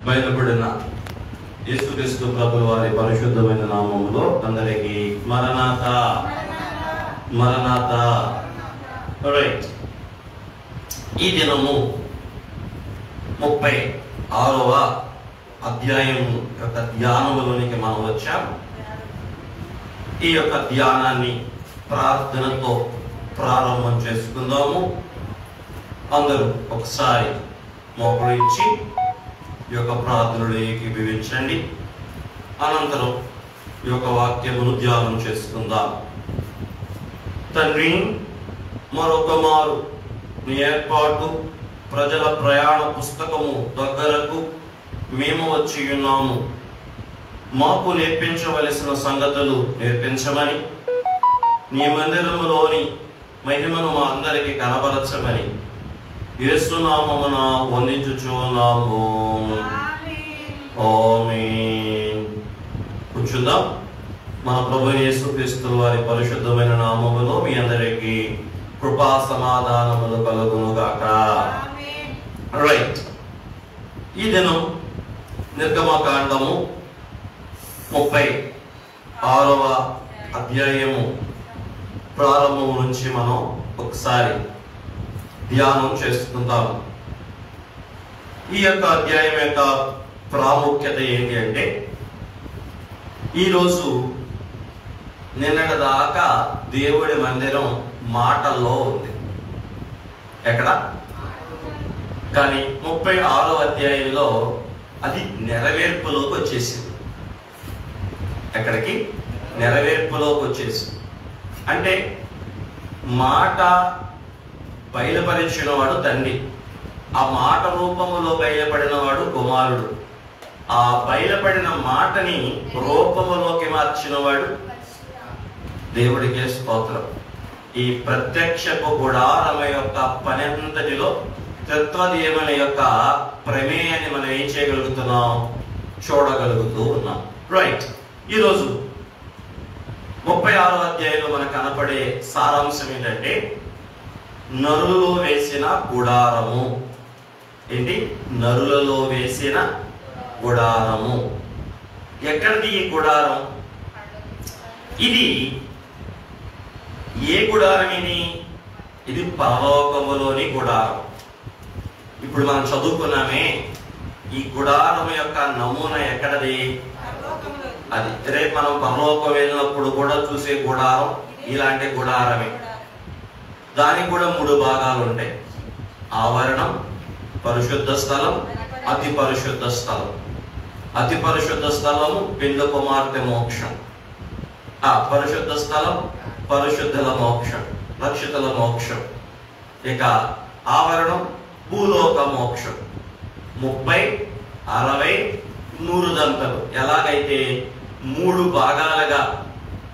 బయలుపడిన యేసుక్రీస్తు ప్రభువు వారి పరిశుద్ధమైన నామములో అందరికీ మరణాతా మరణాతా. రైట్, ఈ దినము 36వ అధ్యాయం యొక్క ధ్యానములోనికి మనం వచ్చాం. ఈ యొక్క ధ్యానాన్ని ప్రార్థనతో ప్రారంభం చేసుకుందాము. అందరూ ఒకసారి మోకరించి ఈ యొక్క ప్రార్థనలు ఏకీభవించండి. అనంతరం ఈ యొక్క వాక్యమును ధ్యానం చేసుకుందాం. తండ్రి, మరొక మారు నీ ఏర్పాటు ప్రజల ప్రయాణ పుస్తకము దగ్గరకు మేము వచ్చి ఉన్నాము. మాకు నేర్పించవలసిన సంగతులు నేర్పించమని, నీ మందిరములోని మహిమను మా అందరికీ కనబరచమని యేసు నామమున వందించుచున్నాము. ఆమేన్. కూర్చుందాం. మన ప్రభువైన యేసుక్రీస్తు వారి పరిశుద్ధమైన నామములో మీ అందరికీ కృపా సమాధానములు కలుగును గాక. రైట్, ఈ దినం నిర్గమకాండము 36వ అధ్యాయము ప్రారంభం నుంచి మనం ఒకసారి ధ్యానం చేసుకుందాం. ఈ యొక్క అధ్యాయం యొక్క ప్రాముఖ్యత ఏంటి అంటే, ఈరోజు నిన్నటి దాకా దేవుడి మందిరం మాటల్లో ఉంది. ఎక్కడ? కానీ 36వ అధ్యాయంలో అది నెరవేర్పులోకి వచ్చేసింది. ఎక్కడికి? నెరవేర్పులోకి వచ్చేసింది. అంటే మాట బయలుపరిచిన వాడు తండ్రి, ఆ మాట రూపములో బయలుపడిన వాడు కుమారుడు, ఆ బయలుపడిన మాటని రూపములోకి మార్చిన వాడు దేవుడికే స్తోత్రం. ఈ ప్రత్యక్షపు గుడారమ యొక్క పనంతటిలో తత్వదేవుని యొక్క ప్రమేయాన్ని మనం ఏం చేయగలుగుతున్నాం? చూడగలుగుతూ ఉన్నాం. రైట్, ఈరోజు 36వ అధ్యాయంలో మనకు కనపడే సారాంశం ఏంటంటే, నరులలో వేసిన గుడారము. ఏంటి? నరులలో వేసిన గుడారము. ఎక్కడిది ఈ గుడారం? ఇది ఏ గుడారం? ఇది పరలోకములోని గుడారం. ఇప్పుడు మనం చదువుకున్నామే, ఈ గుడారం యొక్క నమూనా ఎక్కడది? అది రేపు మనం పరలోకం వెళ్ళినప్పుడు కూడా చూసే గుడారం ఇలాంటి గుడారమే. దానికి కూడా 3 భాగాలు ఉంటాయి: ఆవరణం, పరిశుద్ధ స్థలం, అతి పరిశుద్ధ స్థలం. అతి పరిశుద్ధ స్థలము పిండ కుమార్తె మోక్షం. ఆ పరిశుద్ధ స్థలం పరిశుద్ధుల మోక్షం, రక్షితుల మోక్షం. ఇక ఆవరణం భూలోక మోక్షం. 30, 60, 100 దంతలు. ఎలాగైతే 3 భాగాలుగా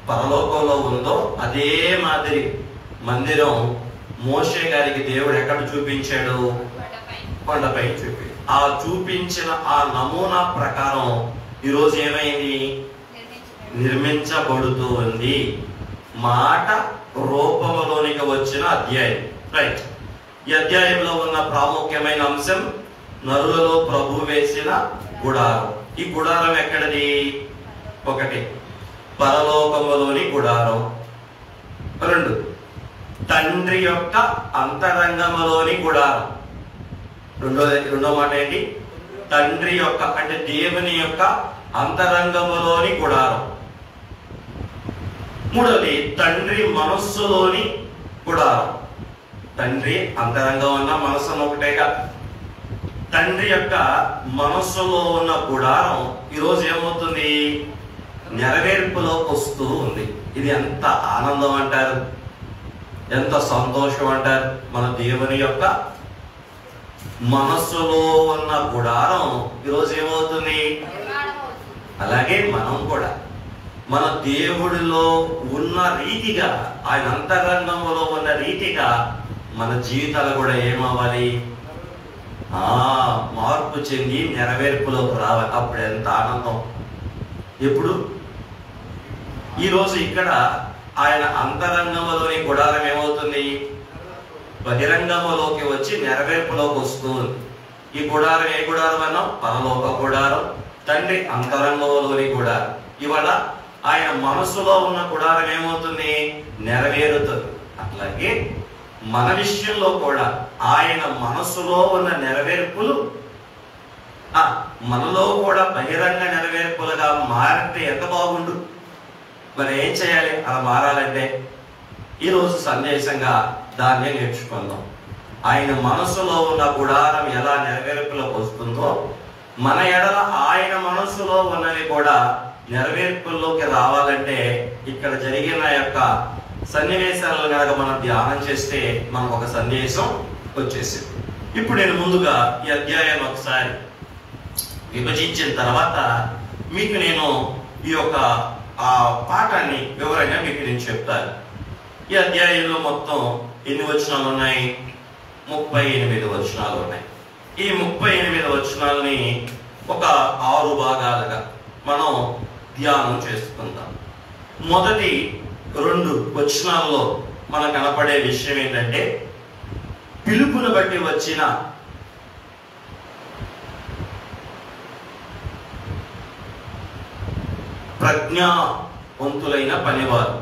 పరలోకంలో ఉందో అదే మాదిరి మందిరం మోషే గారికి దేవుడు ఎక్కడ చూపించాడు? కొండపై చూపి. ఆ చూపించిన ఆ నమూనా ప్రకారం ఈరోజు ఏమైంది? నిర్మించబడుతూ ఉంది. మాట రూపములోనికి వచ్చిన అధ్యాయం. రైట్, ఈ అధ్యాయంలో ఉన్న ప్రాముఖ్యమైన అంశం నరులలో ప్రభు వేసిన గుడారం. ఈ గుడారం ఎక్కడిది? 1, పరలోకములోని గుడారం. 2, తండ్రి యొక్క అంతరంగములోని గుడారం. రెండో మాట ఏంటి? తండ్రి యొక్క, అంటే దేవుని యొక్క అంతరంగములోని గుడారం. 3, తండ్రి మనస్సులోని గుడారం. తండ్రి అంతరంగం ఉన్న మనస్సు ఒకటేగా. తండ్రి యొక్క మనస్సులో ఉన్న గుడారం ఈరోజు ఏమవుతుంది? నెరవేర్పులోకి వస్తూ ఉంది. ఇది ఎంత ఆనందం అంటారు, ఎంత సంతోషం అంటారు. మన దేవుని యొక్క మనస్సులో ఉన్న గుడారం ఈరోజు ఏమవుతుంది? అలాగే మనం కూడా మన దేవుడిలో ఉన్న రీతిగా, ఆయన అంతరంగంలో ఉన్న రీతిగా మన జీవితాలు కూడా ఏమవ్వాలి? మార్పు చెంది నెరవేర్పులోకి రావాలి. అప్పుడు ఎంత ఆనందం. ఎప్పుడు? ఈరోజు ఇక్కడ ఆయన అంతరంగంలోని గుడారం ఏమవుతుంది? బహిరంగంలోకి వచ్చి నెరవేర్పులోకి వస్తుంది. ఈ గుడారం ఏ గుడారం అన్నాం? పరలోక గుడారం, తండ్రి అంతరంగంలోని గుడారం. ఇవాళ ఆయన మనసులో ఉన్న గుడారం ఏమవుతుంది? నెరవేరుతుంది. అట్లాగే మన విషయంలో కూడా ఆయన మనసులో ఉన్న నెరవేర్పులు మనలో కూడా బహిరంగ నెరవేర్పులుగా మారితే ఎంత బాగుండు. మరి ఏం చేయాలి అలా మారాలంటే? ఈరోజు సందేశంగా దాన్నే నేర్చుకుందాం. ఆయన మనసులో ఉన్న గుడారం ఎలా నెరవేర్పులకు వస్తుందో, మన ఎడల ఆయన మనసులో ఉన్నవి కూడా నెరవేర్పుల్లోకి రావాలంటే ఇక్కడ జరిగిన యొక్క సన్నివేశాలను కనుక మనం ధ్యానం చేస్తే మనకు ఒక సందేశం వచ్చేసింది. ఇప్పుడు నేను ముందుగా ఈ అధ్యాయం ఒకసారి విభజించిన తర్వాత మీకు నేను ఈ యొక్క పాఠాన్ని వివరంగా మీకు నేను చెప్తాను. ఈ అధ్యాయంలో మొత్తం ఎన్ని వచనాలు ఉన్నాయి? 38 వచనాలు ఉన్నాయి. ఈ 38 వచనాలని ఒక 6 భాగాలుగా మనం ధ్యానం చేసుకుందాం. మొదటి 2 వచనాల్లో మనకు కనపడే విషయం ఏంటంటే, పిలుపును బట్టి వచ్చిన ప్రజ్ఞావంతులైన పనివారు.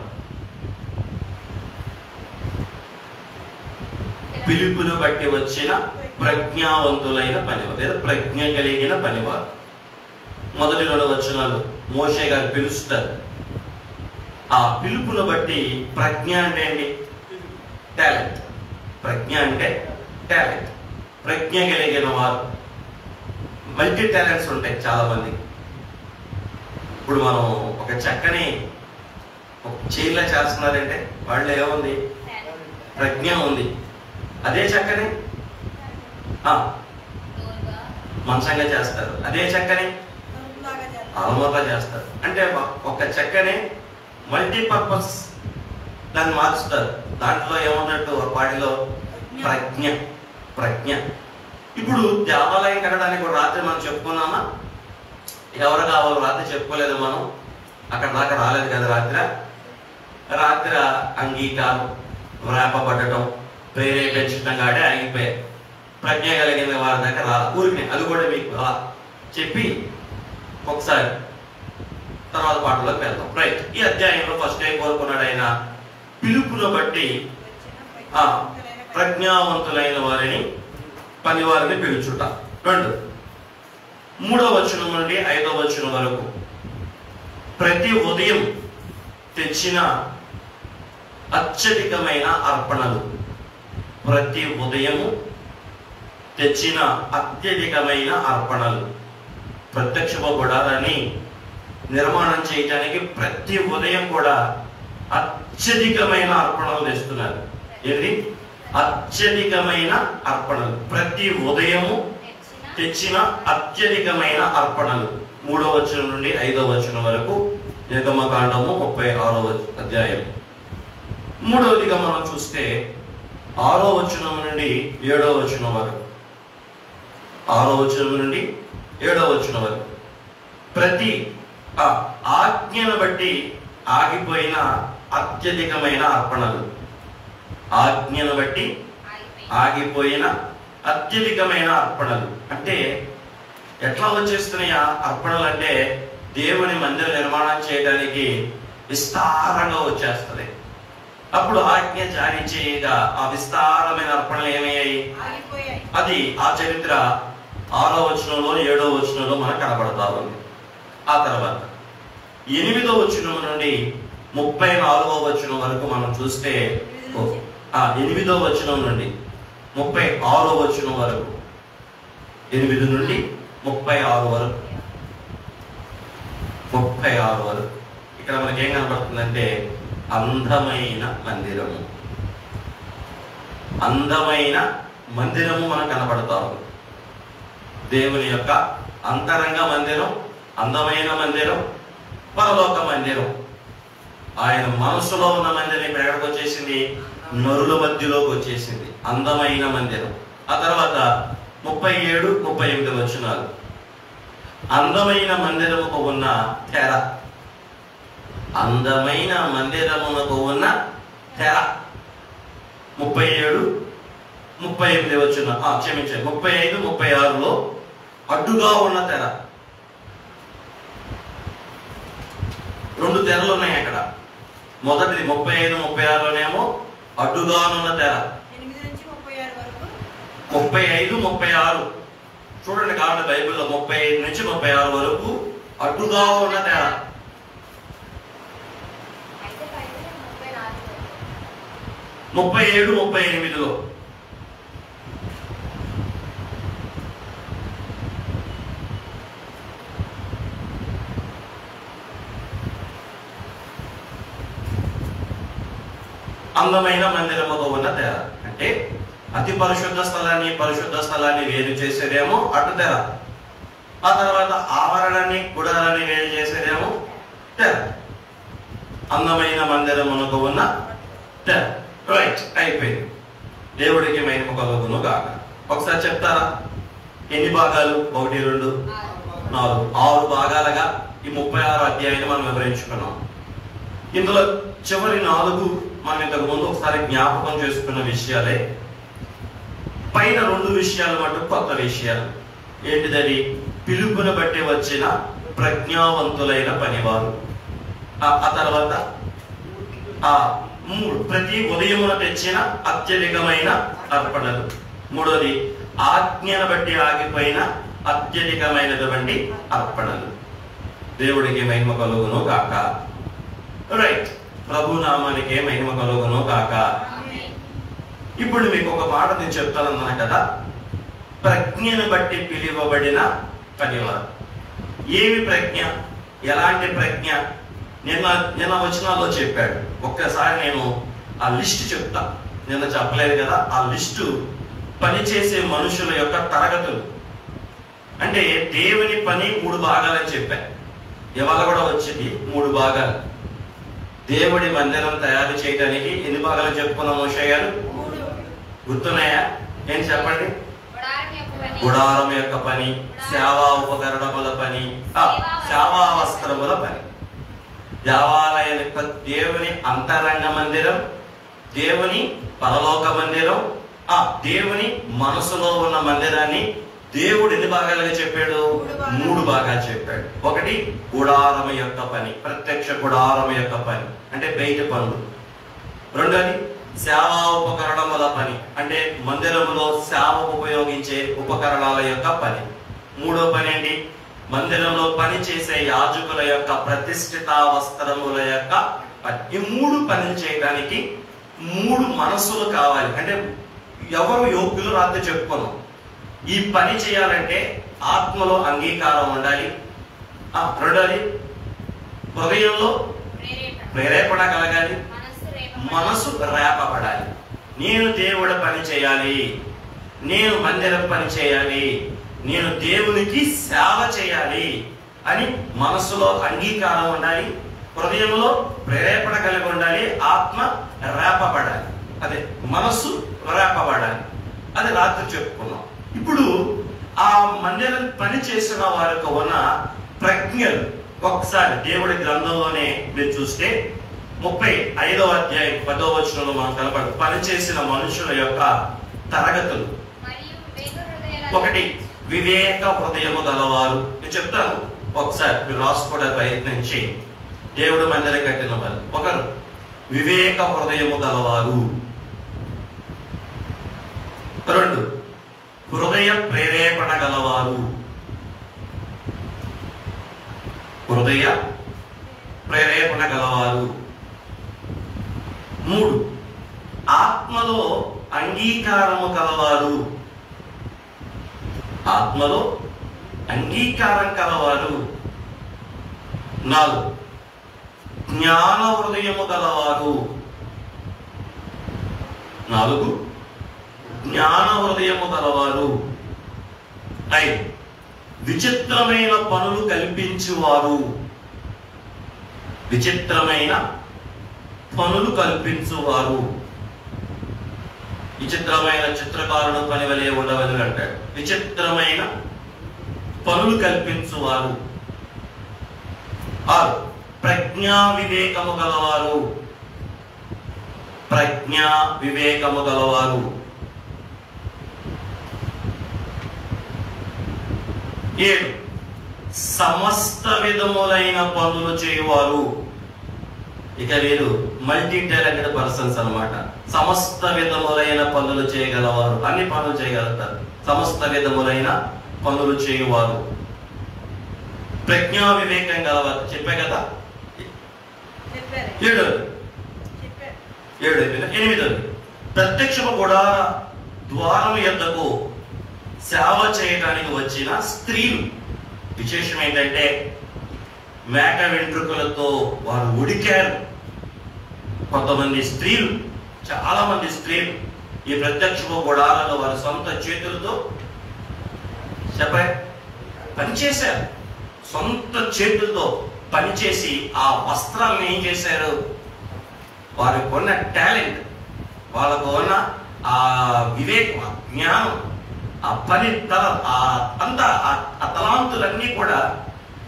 పిలుపును బట్టి వచ్చిన ప్రజ్ఞావంతులైన పనివారు లేదా ప్రజ్ఞ కలిగిన పనివారు. మొదటి 2 వచనాలు మోషే గారు పిలుస్తారు. ఆ పిలుపును బట్టి ప్రజ్ఞ అంటే ఏంటి? టాలెంట్. ప్రజ్ఞ అంటే టాలెంట్. ప్రజ్ఞ కలిగిన వారు. మల్టీ టాలెంట్స్ ఉంటాయి చాలా మంది. ఇప్పుడు మనం ఒక చెక్కని చైర్లా చేస్తున్నారంటే వాళ్ళు ఏముంది? ప్రజ్ఞ ఉంది. అదే చెక్కని మంచంగా చేస్తారు. అదే చెక్కని అలమూరగా చేస్తారు. అంటే ఒక చెక్కని మల్టీపర్పస్ దాన్ని మార్చుతారు. దాంట్లో ఏమున్నట్టు వాటిలో ప్రజ్ఞ. ఇప్పుడు దేవాలయం కట్టడానికి కూడా రాత్రి మనం చెప్పుకున్నామా? ఎవరు కావాలో రాత్రి చెప్పుకోలేదు మనం. అక్కడ దాకా రాలేదు కదా రాత్రి అంగీకారం వ్రాపబడటం ప్రేరేపించడం కాడే ఆగిపోయాయి. ప్రజ్ఞ కలిగిన వారి దగ్గర రాదు ఊరికి. అది కూడా మీకు చెప్పి ఒకసారి తర్వాత పాటలోకి వెళ్దాం. రైట్. ఈ అధ్యాయంలో ఫస్ట్ ఏం కోరుకున్నాడు ఆయన? పిలుపును బట్టి ప్రజ్ఞావంతులైన వారిని పనివారిని పిలుచుట. 2 3వ వచనం నుండి 5వ వచనం వరకు ప్రతి ఉదయం తెచ్చిన అత్యధికమైన అర్పణలు. ప్రతి ఉదయము తెచ్చిన అత్యధికమైన అర్పణలు. ప్రత్యక్ష గుడారాన్ని నిర్మాణం చేయడానికి ప్రతి ఉదయం కూడా అత్యధికమైన అర్పణలు తెస్తున్నారు. ఏంటి? అత్యధికమైన అర్పణలు. ప్రతి ఉదయము తెచ్చిన అత్యధికమైన అర్పణలు. 3వ వచనం నుండి 5వ వచనం వరకు నిర్గమకాండము 36వ అధ్యాయం. 3వదిగా మనం చూస్తే 6వ వచనం నుండి 7వ వచనం వరకు. 6వ వచనం నుండి 7వ వచనం వరకు ప్రతి ఆజ్ఞను బట్టి ఆగిపోయిన అత్యధికమైన అర్పణలు. ఆజ్ఞను బట్టి ఆగిపోయిన అత్యధికమైన అర్పణలు. అంటే ఎట్లా వచ్చేస్తున్నాయి అర్పణలు అంటే దేవుని మందిర నిర్మాణం చేయడానికి విస్తారంగా వచ్చేస్తుంది. అప్పుడు ఆజ్ఞ జారీ చేయగా ఆ విస్తారమైన అర్పణలు ఏమయ్యాయి? అది ఆ చరిత్ర 6వ వచనంలో 7వ వచనంలో మనకు కనబడతా ఉంది. ఆ తర్వాత 8వ వచనం నుండి 34వ వచనం వరకు మనం చూస్తే 8వ వచనం నుండి 36వ వచనం వరకు 8 నుండి 36 వరకు 36 వరకు ఇక్కడ మనకి ఏం కనబడుతుందంటే అందమైన మందిరము. అందమైన మందిరము మనకు కనబడతా ఉంది. దేవుని యొక్క అంతరంగ మందిరం, అందమైన మందిరం, పరలోక మందిరం. ఆయన మనసులో ఉన్న మందిరం ఇప్పుడు ఎక్కడికి వచ్చేసింది? నరుల మధ్యలోకి వచ్చేసింది. అందమైన మందిరం. ఆ తర్వాత 37, 38 వచనాలు అందమైన మందిరముకు ఉన్న తెర. అందమైన మందిరమునకు ఉన్న తెర. 37, 38 వచ్చిన క్షమించండి 35, 36లో అడ్డుగా ఉన్న తెర. 2 తెరలు ఉన్నాయి అక్కడ. మొదటిది 35, 36లోనేమో అడ్డుగానున్న తెర. 35, 36 చూడండి కాబట్టి బైబిల్లో 35 నుంచి 36 వరకు అడ్డుగా ఉన్న తెర. 37, 38లో అందమైన మందిరముతో ఉన్న తెర. అంటే అతి పరిశుద్ధ స్థలాన్ని పరిశుద్ధ స్థలాన్ని వేరు చేసేదేమో అడ్డు తెర. ఆ తర్వాత ఆవరణాన్ని గుడారాన్ని వేరు చేసేదేమో తెర. అందమైన మందిరమునకు ఉన్న తెర. రైట్, అయిపోయింది. దేవుడికి మహిమ కలుగును గాక. ఒకసారి చెప్తారా ఎన్ని భాగాలు? 1, 2, 4, 6 భాగాలుగా ఈ 36 అధ్యాయాన్ని మనం వివరించుకున్నాం. ఇందులో చివరి 4 మనం ఇంతకు ముందు ఒకసారి జ్ఞాపకం చేసుకున్న విషయాలే. పైన 2 విషయాలు మటు కొత్త విషయాలు. ఏంటిదని? పిలుపును బట్టి వచ్చిన ప్రజ్ఞావంతులైన పనివారు. ఆ తర్వాత 3 ప్రతి ఉదయమున తెచ్చిన అత్యధికమైన అర్పణలు. 3వది ఆజ్ఞను బట్టి ఆగిపోయిన అత్యధికమైనటువంటి అర్పణలు. దేవుడికి మహిమ కలుగును గాక. రైట్, ప్రభు నామానికి మహిమ కలుగును గాక. ఇప్పుడు మీకు ఒక మాట నేను చెప్తానన్నా కదా, ప్రజ్ఞను బట్టి పిలువబడిన పనివారు. ఏమి ప్రజ్ఞ? ఎలాంటి ప్రజ్ఞ? నిన్న వచనాల్లో చెప్పాడు. ఒక్కసారి నేను ఆ లిస్ట్ చెప్తా. నిన్న చెప్పలేదు కదా. ఆ లిస్టు పనిచేసే మనుషుల యొక్క తరగతులు. అంటే దేవుని పని 3 భాగాలని చెప్పాను. ఇవాళ కూడా వచ్చింది 3 భాగాలు. దేవుడి మందిరం తయారు చేయడానికి ఎన్ని భాగాలు చెప్పుకున్నాం మోషే గారు? గుర్తున్నాయా? ఏం చెప్పండి? గుడారం యొక్క పని, సేవా ఉపకరణముల పని, సేవా వస్త్రముల పని. దేవాలయ యొక్క దేవుని అంతరంగ మందిరం, దేవుని పరలోక మందిరం, దేవుని మనసులో ఉన్న మందిరాన్ని దేవుడు ఎన్ని భాగాలుగా చెప్పాడు? 3 భాగాలు చెప్పాడు. ఒకటి గుడారం యొక్క పని, ప్రత్యక్ష గుడారం యొక్క పని అంటే బయట పనులు. రెండోది సేవా ఉపకరణముల పని అంటే మందిరంలో సేవకు ఉపయోగించే ఉపకరణాల యొక్క పని. 3వ పని ఏంటి? మందిరంలో పని చేసే యాజకుల యొక్క ప్రతిష్ఠిత వస్త్రముల యొక్క పని. ఈ 3 పనులు చేయడానికి 3 మనస్సులు కావాలి. అంటే ఎవరు యోగ్యులు రాత్రి చెప్పుకున్నాం. ఈ పని చేయాలంటే ఆత్మలో అంగీకారం ఉండాలి. రెండోది హృదయంలో ప్రేరేపణ కలగాలి, మనసు రేపబడాలి. నేను దేవుడి పని చేయాలి, నేను మందిరం పని చేయాలి, నేను దేవునికి సేవ చేయాలి అని మనసులో అంగీకారం ఉండాలి, హృదయంలో ప్రేరేపణ కలిగి ఉండాలి, ఆత్మ రేపబడాలి. అదే మనస్సు రేపబడాలి. అది రాత్రి చెప్పుకున్నాం. ఇప్పుడు ఆ మందిరం పని చేసిన వారికి ఉన్న ప్రజ్ఞలు ఒకసారి దేవుడి గ్రంథంలోనే మీరు చూస్తే 35వ అధ్యాయం 10వ వచనంలో మనం కనపడు పనిచేసిన మనుషుల యొక్క తరగతులు. 1 వివేక హృదయము గలవారు. నేను చెప్తాను ఒకసారి మీరు రాసుకోవడం ప్రయత్నించి. దేవుడు మందిరం కట్టిన వారు. 1 వివేక హృదయము గలవారు. 2 హృదయ ప్రేరేపణ గలవారు. హృదయ ప్రేరేపణ గలవారు. 3 ఆత్మలో అంగీకారము కలవారు. ఆత్మలో అంగీకారం కలవారు. 4 జ్ఞాన హృదయము గలవారు. 4 జ్ఞాన హృదయము గలవారు. 5 విచిత్రమైన పనులు కల్పించువారు. విచిత్రమైన పనులు కల్పించువారు. విచిత్రమైన చిత్రకారుడు పని వలె ఉండవని అంటాడు. విచిత్రమైన పనులు కల్పించువారు. 6 ప్రజ్ఞా వివేకము గలవారు. ప్రజ్ఞా వివేకము గలవారు. 7 సమస్త విధములైన పనులు చేయువారు. ఇక వీరు మల్టీ టాలెంటెడ్ పర్సన్స్ అన్నమాట. సమస్త విధములైన పనులు చేయగలవారు, అన్ని పనులు చేయగలుగుతారు. సమస్త విధములైన పనులు చేయువారు, ప్రజ్ఞా వివేకం గలవారు. చెప్పే కదా. 8 ప్రత్యక్షపు గుడార ద్వారం యొద్దకు సేవ చేయడానికి వచ్చిన స్త్రీలు. విశేషం ఏంటంటే మేక వెంట్రుకలతో వారు ఉడికారు. కొంతమంది స్త్రీలు, చాలా మంది స్త్రీలు ఈ ప్రత్యక్షపు గుడారాల్లో వారి సొంత చేతులతో పనిచేశారు. సొంత చేతులతో పనిచేసి ఆ వస్త్రాలను ఏం చేశారు? వారికి ఉన్న టాలెంట్, వాళ్ళకు ఉన్న ఆ వివేకం, ఆ జ్ఞానం, ఆ పని అంతా ఆ తలాంతులన్నీ కూడా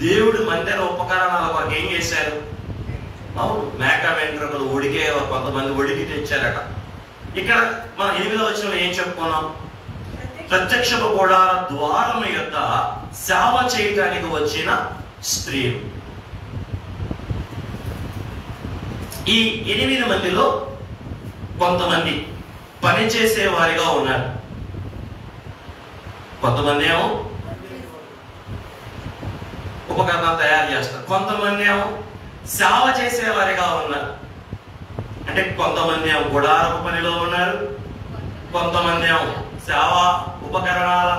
దేవుడి మందిర ఉపకరణాల కొరకు ఏం చేశారు? అవును, మేక వెంట్రుకలు ఉడికే కొంతమంది ఉడికి తెచ్చారట. ఇక్కడ మనం 8వ వచనంలో ఏం చెప్పుకున్నాం? ప్రత్యక్షపు గుడార ద్వారం యొద్ద సేవ చేయడానికి వచ్చిన స్త్రీలు. ఈ 8 మందిలో కొంతమంది పనిచేసే వారిగా ఉన్నారు, కొంతమంది ఏమో ఉపకరణం తయారు చేస్తారు, కొంతమంది ఏమో సేవ చేసేవారిగా ఉన్నారు. అంటే కొంతమంది ఏమో గుడారపు పనిలో ఉన్నారు, కొంతమంది ఏమో సేవా ఉపకరణాల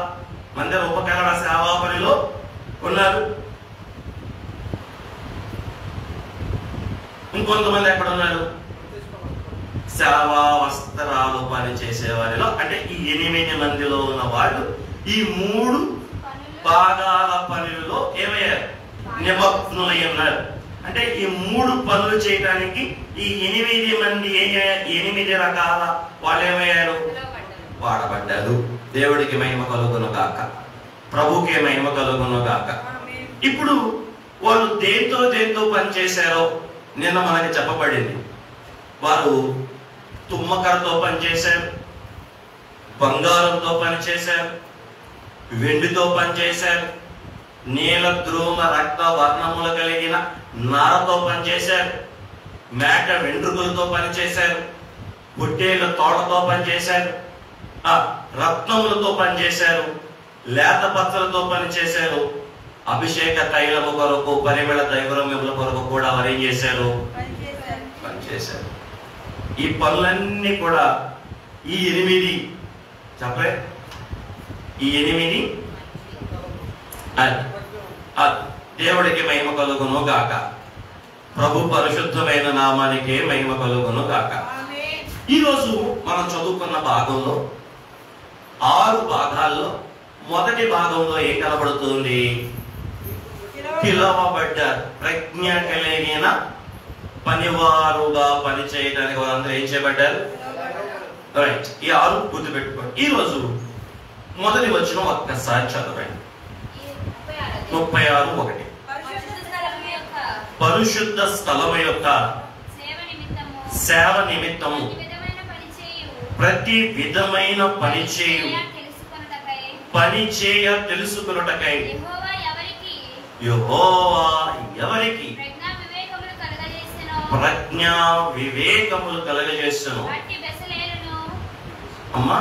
మందిర ఉపకరణ సేవా పనిలో ఉన్నారు, ఇంకొంతమంది ఎక్కడ ఉన్నారు? సేవా వస్త్రాలు పని చేసేవారిలో. అంటే ఈ 8 మందిలో ఉన్న వాళ్ళు ఈ 3 భాగాల పనులలో ఏమయ్యారు? నిమగ్నులై ఉన్నారు. అంటే ఈ 3 పనులు చేయడానికి ఈ 8 మంది 8 రకాల వాళ్ళు ఏమయ్యారు? వాడబడ్డారు. దేవుడికి మహిమ కలుగును గాక, ప్రభుకే మహిమ కలుగును గాక. ఇప్పుడు వాళ్ళు దేంతో పని చేశారో నిన్న మనకి చెప్పబడింది. వారు తుమ్మకరతో పనిచేశారు, బంగారంతో పనిచేశారు, వెండితో పనిచేశారు, నీల ద్రోమ రక్త వర్ణములు కలిగిన నారతో పనిచేశారు, మేక వెంట్రుకలతో పనిచేశారు, పొట్టేళ్ల తోటతో పనిచేశారు, రత్నములతో పనిచేశారు, లేత పత్రలతో పనిచేశారు, అభిషేక తైలము కొరకు, పరిమళ దైవరమ్యముల కొరకు కూడా వారు ఏం చేశారు? పనిచేశారు. ఈ పనులన్నీ కూడా ఈ 8 చెప్పే ఈ 8 దేవుడికి మహిమ కలుగును గాక, ప్రభు పరిశుద్ధమైన నామానికి మహిమ కలుగును గాక. ఈరోజు మనం చదువుకున్న భాగంలో 6 భాగాల్లో మొదటి భాగంలో ఏం కనబడుతుంది? పిలవబడ్డారు, ప్రజ్ఞ కలిగిన పనివారుగా పని చేయడానికి వాళ్ళందరూ ఏం చేయబడ్డారు? రైట్. ఈ 6 గుర్తుపెట్టుకోండి. ఈ రోజు మొదటి వచనం ఒక్కసారి చదవండి. 36:1 పరిశుద్ధ స్థలము యొక్క సేవ నిమిత్తము ప్రతి విధమైన పని చేయ తెలుసుకొనుటకై యెహోవా ఎవరికి ప్రజ్ఞా వివేకములు కలగజేసెను. అమ్మా,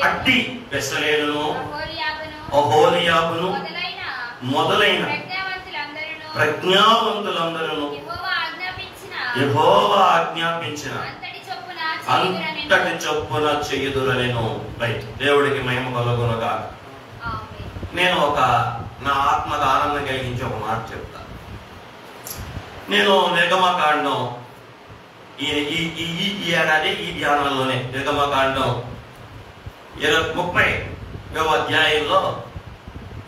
అట్టి బెసలేలును, ఒహోలియాబును మొదలైన ప్రజ్ఞావంతులందరూ యెహోవా ఆజ్ఞాపించిన అంతటి చొప్పున చెయ్యుదురనెను. రైట్. దేవుడికి మహిమ కలుగును గాక. నేను నా ఆత్మకు ఆనందం కలిగించి ఒక మాట చెప్తా. నేను నిర్గమకాండం ఈ ఏడాది ఈ ధ్యానంలోనే నిర్గమకాండం 30వ అధ్యాయంలో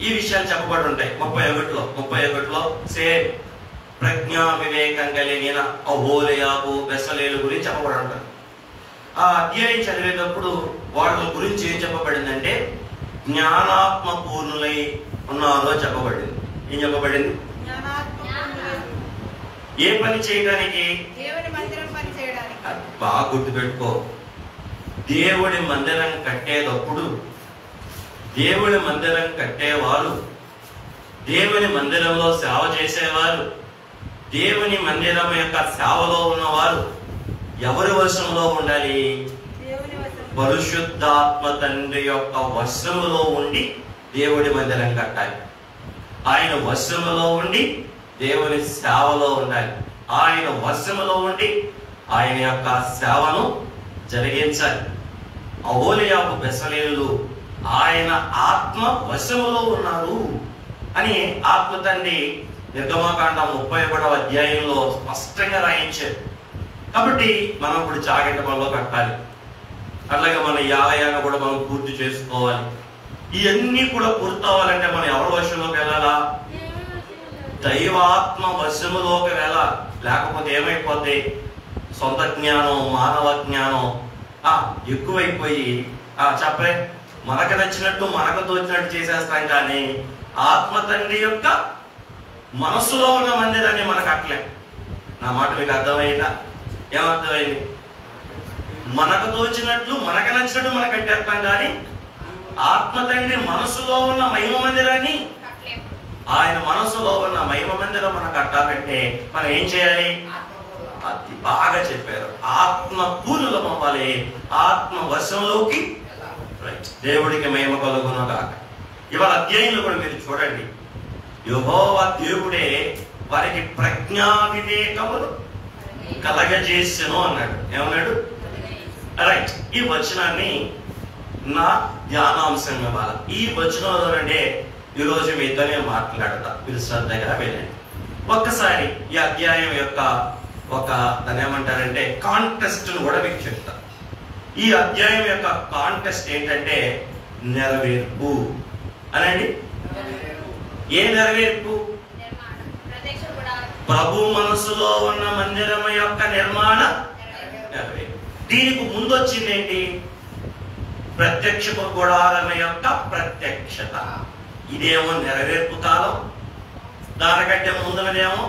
ఈ విషయాలు చెప్పబడి ఉంటాయి. 31లో సేమ్ ప్రజ్ఞా వివేకం కలిగిన ఒహోలియాబు, బెసలేలు గురించి చెప్పబడి ఉంటారు. ఆ అధ్యాయం చదివేటప్పుడు వాళ్ళ గురించి ఏం చెప్పబడిందంటే జ్ఞానాత్మ పూర్ణులై ఉన్నారు అని చెప్పబడింది. ఏం చెప్పబడింది? ఏ పని చేయడానికి? బాగా గుర్తుపెట్టుకో. దేవుడి మందిరం కట్టేటప్పుడు దేవుని మందిరం కట్టేవారు, దేవుని మందిరంలో సేవ చేసేవారు, దేవుని మందిరం యొక్క సేవలో ఉన్నవారు ఎవరి వశంలో ఉండాలి? పరిశుద్ధాత్మ తండ్రి యొక్క వశములో ఉండి దేవుడి మందిరం కట్టాలి. ఆయన వశములో ఉండి దేవుని సేవలో ఉండాలి. ఆయన వశములో ఉండి ఆయన యొక్క సేవను జరిగించాలి. అహోలీయాబు బెసలేలు ఆయన ఆత్మ వశములో ఉన్నారు అని ఆత్మ తండ్రి నిర్గమకాండం 31వ అధ్యాయంలో స్పష్టంగా రాయించారు. కాబట్టి మనం ఇప్పుడు జాగ్రత్త పనిలో కట్టాలి. అట్లాగే మన ఈ ఆలయాన్ని కూడా మనం పూర్తి చేసుకోవాలి. ఇవన్నీ కూడా పూర్తవ్వాలంటే మనం ఎవరి వశంలోకి వెళ్ళాలా? దైవాత్మ వశములోకి వెళ్ళాలి. లేకపోతే ఏమైపోద్ది? సొంత జ్ఞానం, మానవ జ్ఞానం ఎక్కువైపోయి చెప్పే మనకు నచ్చినట్టు మనకు తోచినట్టు చేసేస్తాం. కానీ ఆత్మ తండ్రి యొక్క మనసులో ఉన్న మందిరాన్ని మనకు అట్లే. నా మాట మీకు అర్థమైందా? ఏమర్థమైంది? మనకు తోచినట్లు మనకు నచ్చినట్టు మనకు కట్టేస్తాం. కానీ ఆత్మ తండ్రి మనసులో ఉన్న మహిమ మందిరాన్ని, ఆయన మనసులో ఉన్న మహిమ మందిరం మనం కట్టాలంటే మనం ఏం చేయాలి? అది బాగా చెప్పారు. ఆత్మ పూర్ణులం అవ్వాలి. ఆత్మ వశంలోకి. దేవుడికి మహిమ కలుగును గాక. ఇవాళ అధ్యాయంలో కూడా మీరు చూడండి, యెహోవా దేవుడే వారికి ప్రజ్ఞా వివేకములు కలగజేసెను అన్నాడు. ఏమన్నాడు? రైట్. ఈ వచనాన్ని నా ధ్యానాంశం ఇవ్వాలి. ఈ వచనంలోనే ఈరోజు మీతో నేను మాట్లాడతా. మీరు శ్రద్ధగా వెళ్ళండి. ఒక్కసారి ఈ అధ్యాయం యొక్క దాన్ని ఏమంటారంటే కాంటెస్ట్ కూడా మీకు చెప్తా. ఈ అధ్యాయం యొక్క కాంటెస్ట్ ఏంటంటే నెరవేర్పు అనండి. ఏ నెరవేర్పు? ప్రభు మనసులో ఉన్న మందిరం యొక్క నిర్మాణ నెరవేర్పు. దీనికి ముందు వచ్చింది ఏంటి? ప్రత్యక్ష గుడారం యొక్క ప్రత్యక్షత. ఇదేమో నెరవేర్పు కాలం. దానికంటే ముందునదేమో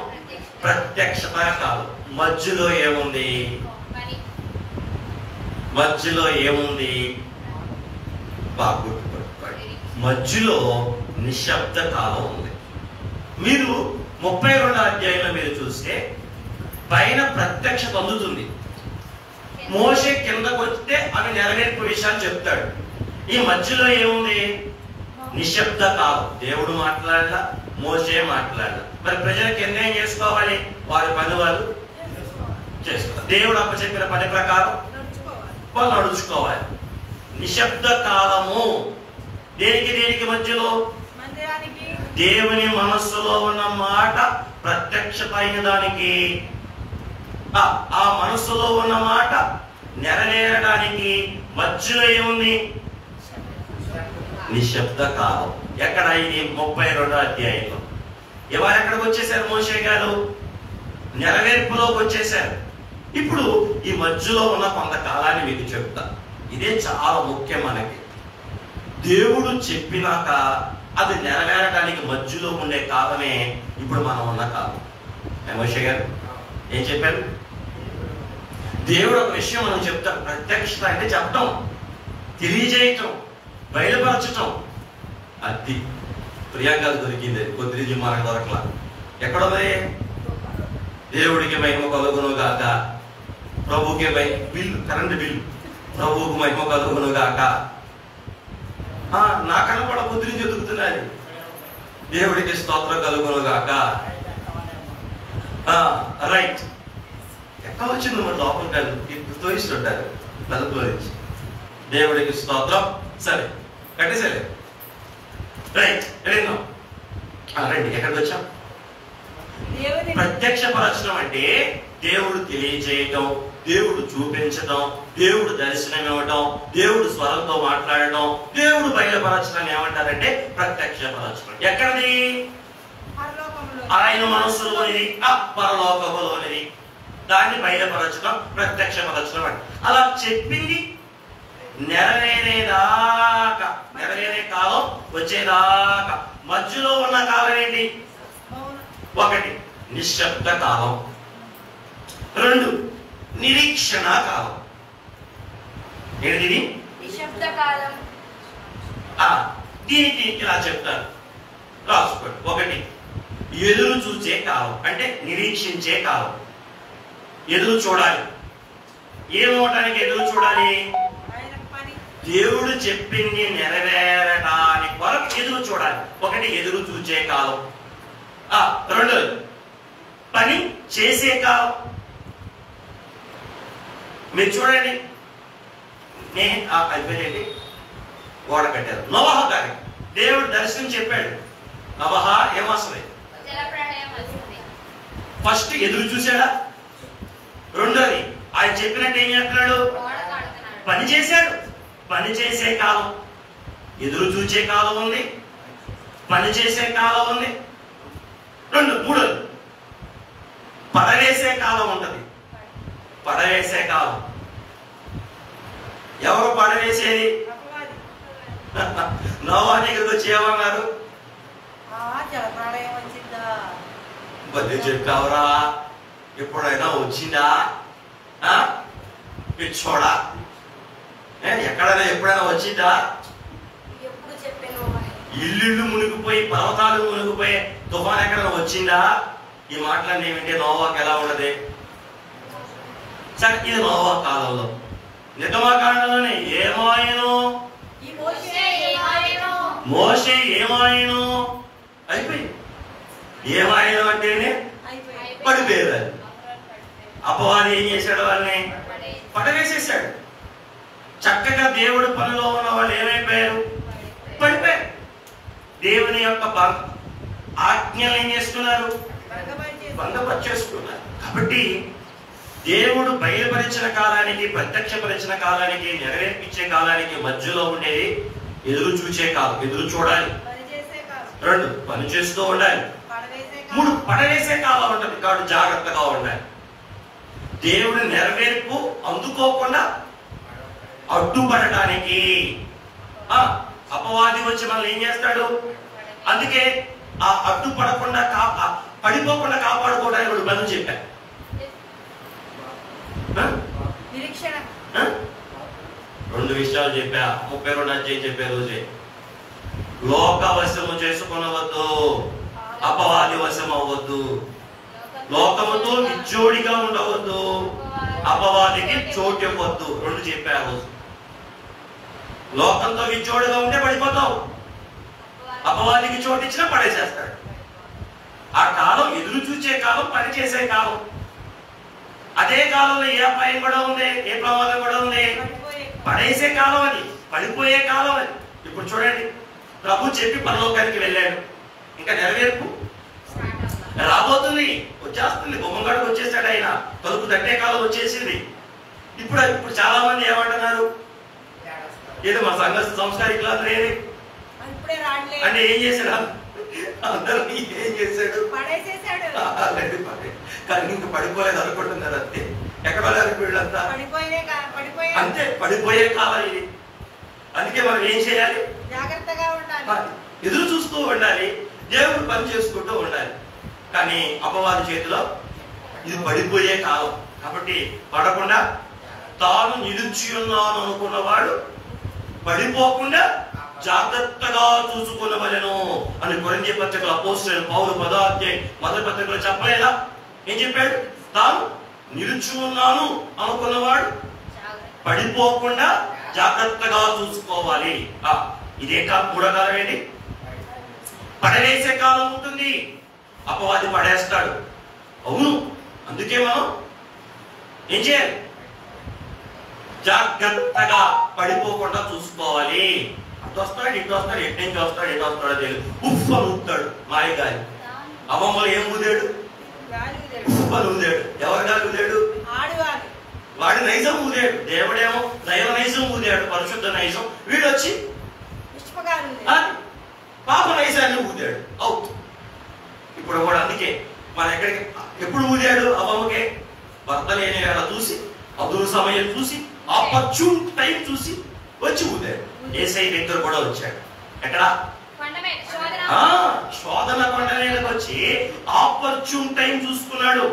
ప్రత్యక్షత కాలం. మధ్యలో ఏముంది? బాగా గుర్తుపెట్టుకోండి. మధ్యలో నిశ్శబ్ద కాలం ఉంది. మీరు 32వ అధ్యాయంలో మీరు చూస్తే పైన ప్రత్యక్షత అందుతుంది. మోషే కిందకు వస్తే అవి నెరవేర్పు విషయాలు చెప్తాడు. ఈ మధ్యలో ఏముంది? నిశ్శబ్ద కాలం. దేవుడు మాట్లాడాల, మోషే మాట్లాడాల. మరి ప్రజలకు నిర్ణయం చేసుకోవాలి, వారి పని వాళ్ళు చేసుకోవాలి. దేవుడు అప్పచెప్పిన పని ప్రకారం వాళ్ళు నడుచుకోవాలి. నిశ్శబ్ద కాలము. దేనికి మధ్యలో? దేవుని మనస్సులో ఉన్న మాట ప్రత్యక్షత అయిన దానికి, ఆ మనస్సులో ఉన్న మాట నెరవేరడానికి మధ్యలో ఏముంది? నిశ్శబ్ద కాలం. ఎక్కడ? ఇది 32వ అధ్యాయంలో. ఎవరు ఎక్కడికి వచ్చేసారు? మోషే గారు నెరవేర్పులోకి వచ్చేసారు. ఇప్పుడు ఈ మధ్యలో ఉన్న కొంతకాలాన్ని మీకు చెప్తా. ఇదే చాలా ముఖ్యం. మనకి దేవుడు చెప్పినాక అది నెరవేరడానికి మధ్యలో ఉండే కాలమే ఇప్పుడు మనం ఉన్న కాలం. మోషే గారు ఏం చెప్పారు? దేవుడు ఒక విషయం మనం చెప్తాం. ప్రత్యక్షత అంటే చెప్పటం, తెలియజేయటం, బయలుపరచటం. అది ప్రియాంకలు దొరికింది. కొద్ది మనకు దొరకలా. ఎక్కడుంది? దేవుడికి మహిమ కలుగును గాక. ప్రభుకి బిల్లు, కరెంట్ బిల్లు. ప్రభువుకు మహిమ కలుగును గాక. నాకన్నా కూడా కొద్ది నుంచి ఎదుగుతున్నది. దేవుడికి స్తోత్రం కలుగును గాక. రైట్. ఎక్కడ వచ్చింది? మన లోపలికి తోయిస్తుంటారు తలుపులో నుంచి. దేవుడికి స్తోత్రం. సరే, కట్టేసరే. రైట్. రండి. ఎక్కడికి వచ్చాం? ప్రత్యక్ష పరచడం అంటే దేవుడు తెలియజేయటం, దేవుడు చూపించటం, దేవుడు దర్శనం ఇవ్వటం, దేవుడు స్వరంతో మాట్లాడటం, దేవుడు బయలుపరచడం ఏమంటారంటే ప్రత్యక్ష పరచడం. ఎక్కడిది? ఆయన మనస్సులోనిది, పరలోకములోనిది. దాన్ని బయలుపరచడం ప్రత్యక్ష పరచడం అంటే. అలా చెప్పింది నెరవేరే కాలం వచ్చేదాకా మధ్యలో ఉన్న కాలం ఏంటి? 1 నిశ్శబ్ద కాలం, 2 నిరీక్షణ కాలం. ఏంటిది? దీనికి ఇలా చెప్తాను, రాసుకోండి. ఒకటి, ఎదురు చూసే కాలం అంటే నిరీక్షించే కాలం. ఎదురు చూడాలి. ఏమవటానికి ఎదురు చూడాలి? దేవుడు చెప్పింది నెరవేరడానికి కొరకు ఎదురు చూడాలి. ఒకటి, ఎదురు చూసే కాలం. రెండోది, పని చేసే కాలం. మీరు చూడండి, అయిపోయింది, గోడ కట్టారు. నోవహు గారికి దేవుడు దర్శనం చెప్పాడు, నోవహు ఏమొస్తుంది? ఫస్ట్ ఎదురు చూశాడా? రెండోది, ఆయన చెప్పినట్టు ఏం చేస్తున్నాడు? పని చేశాడు. పని చేసే కాలం, ఎదురు చూసే కాలం ఉంది, పని చేసే కాలం ఉంది. మూడోది, పడవేసే కాలం ఉంటుంది. పడవేసే కాలం. ఎవరు పడవేసేది? నోవహు దగ్గరికి వచ్చి ఏమన్నారు? బలి చెప్పావురా, ఎప్పుడైనా వచ్చిందా? పిచ్చోడా, ఎక్కడైనా ఎప్పుడైనా వచ్చిందా? ఇల్లు మునిగిపోయి, పర్వతాలు మునిగిపోయి, తుఫాన్ ఎక్కడైనా వచ్చిందా? ఈ మాటలన్నీ వింటే నోవాకు ఎలా ఉండదు? సరే, ఇది నోవహు కాలంలో. నిర్గమకాండంలోనే ఏమాయను, మోషే ఏమాయను అయిపోయింది. ఏమాయను అంటేనే పడిపోయేది. అపవాది ఏం చేశాడు? వాళ్ళని పడవేసేసాడు. చక్కగా దేవుడి పనిలో ఉన్న వాళ్ళు ఏమైపోయారు? పడిపోయారు. దేవుని యొక్క ఆజ్ఞలు ఏం చేస్తున్నారు? భంగపరిచేస్తున్నారు. కాబట్టి దేవుడు బయలుపరిచిన కాలానికి, ప్రత్యక్షపరిచిన కాలానికి, నెరవేర్పించే కాలానికి మధ్యలో ఉండేది ఎదురు చూసే కాలం. ఎదురు చూడాలి. రెండు, పని చేస్తూ ఉండాలి. మూడు, పడవేసే కాలం ఉంటుంది. కాబట్టి జాగ్రత్తగా ఉండాలి. దేవుడి నెరవేర్పు అందుకోకుండా అడ్డుపడటానికి అపవాది వచ్చి మనల్ని ఏం చేస్తాడు? అందుకే ఆ అడ్డుపడకుండా పడిపోకుండా కాపాడుకోవడానికి ఇప్పుడు బదులు చెప్పాను. రెండు విషయాలు చెప్పా. 32 అధ్యాయం చెప్పే రోజే, లోక వశము చేసుకునవద్దు, అపవాది వశం అవ్వద్దు, లోకముతో విచ్చోడిగా ఉండవద్దు, అపవాదికి చోటు ఇవ్వద్దు. రెండు చెప్పా ఆ రోజు. లోకంతో విచ్చోడిగా ఉంటే పడిపోతావు, అపవాదికి చోటు ఇచ్చినా పడేసేస్తాడు. ఆ కాలం ఎదురు చూసే కాలం, పని చేసే కాలం. అదే కాలంలో ఏ అపాయం కూడా ఉంది, ఏ ప్రమాదం కూడా ఉంది? పడేసే కాలం అది, పడిపోయే కాలం అది. ఇప్పుడు చూడండి, ప్రభు చెప్పి పరలోకానికి వెళ్ళాడు, ఇంకా నెరవేర్పు రాబోతుంది, వచ్చేస్తుంది. బొమ్మగాడికి వచ్చేసాడు ఆయన, తలుపు తట్టే కాలం వచ్చేసింది. ఇప్పుడు చాలా మంది ఏమంటున్నారు? ఏదో మా సంస్కారిక క్లాస్ లేని అంటే ఏం చేశాడు? అందరూ ఏం చేశాడు? కానీ ఇంకా పడిపోలేదు అనుకుంటున్నారు అంతే. ఎక్కడ వీళ్ళంతా అంతే, పడిపోయే కాలం ఇది. అందుకే మనం ఏం చేయాలి? జాగ్రత్తగా ఉండాలి, ఎదురు చూస్తూ ఉండాలి, దేవుడు పని చేసుకుంటూ ఉండాలి. కానీ అపవాది చేతిలో ఇది పడిపోయే కాలం. కాబట్టి పడకుండా తాను నిలిచి ఉన్నాను అనుకున్నవాడు పడిపోకుండా జాగ్రత్తగా చూసుకునవలెను అని కొరింథీ పత్రికలో అపోస్తలుడైన పౌలు 10వ అధ్యాయం మొదటి పత్రికలో చెప్పలేదా? ఏం చెప్పాడు? తాను నిలిచి ఉన్నాను అనుకున్నవాడు పడిపోకుండా జాగ్రత్తగా చూసుకోవాలి. ఇదే కాలం. మూడో కాలం ఏంటి? పడవేసే కాలం ఉంటుంది. అపవాది పడేస్తాడు. అవును, అందుకే మనం ఏం చేయాలి? జాగ్రత్తగా పడిపోకుండా చూసుకోవాలి. అటు వస్తాడు, ఇటు వస్తాడు, ఎటు నుంచి వస్తాడు, ఎటు వస్తాడో తెలియదు. ఉఫ్ అని ఊతాడు మాయగాలి. అమ్మమ్మలు ఏం ఊదాడు? ఉఫ్ అని ఊదాడు. ఎవరి గాలి ఊదాడు? వాడి నైజం ఊదాడు. దేవుడేమో దైవ నైజం ఊదాడు, పరిశుద్ధ నైజం. వీడు వచ్చి పాప నైజాన్ని ఊదాడు. అవుట్. ఇప్పుడు కూడా అందుకే మన ఎక్కడికి ఎప్పుడు ఊదాడు? అమ్మమ్మకే భర్త లేని వేళ చూసి, అదురు సమయం చూసి, ఆపర్చున్ టైం చూసి వచ్చి ఊదాడు. యేసయ్య దగ్గర కూడా వచ్చాడు. ఎక్కడ? శోధన కొండ మీదకి వచ్చి ఆపర్చున్ టైం చూసుకున్నాడు.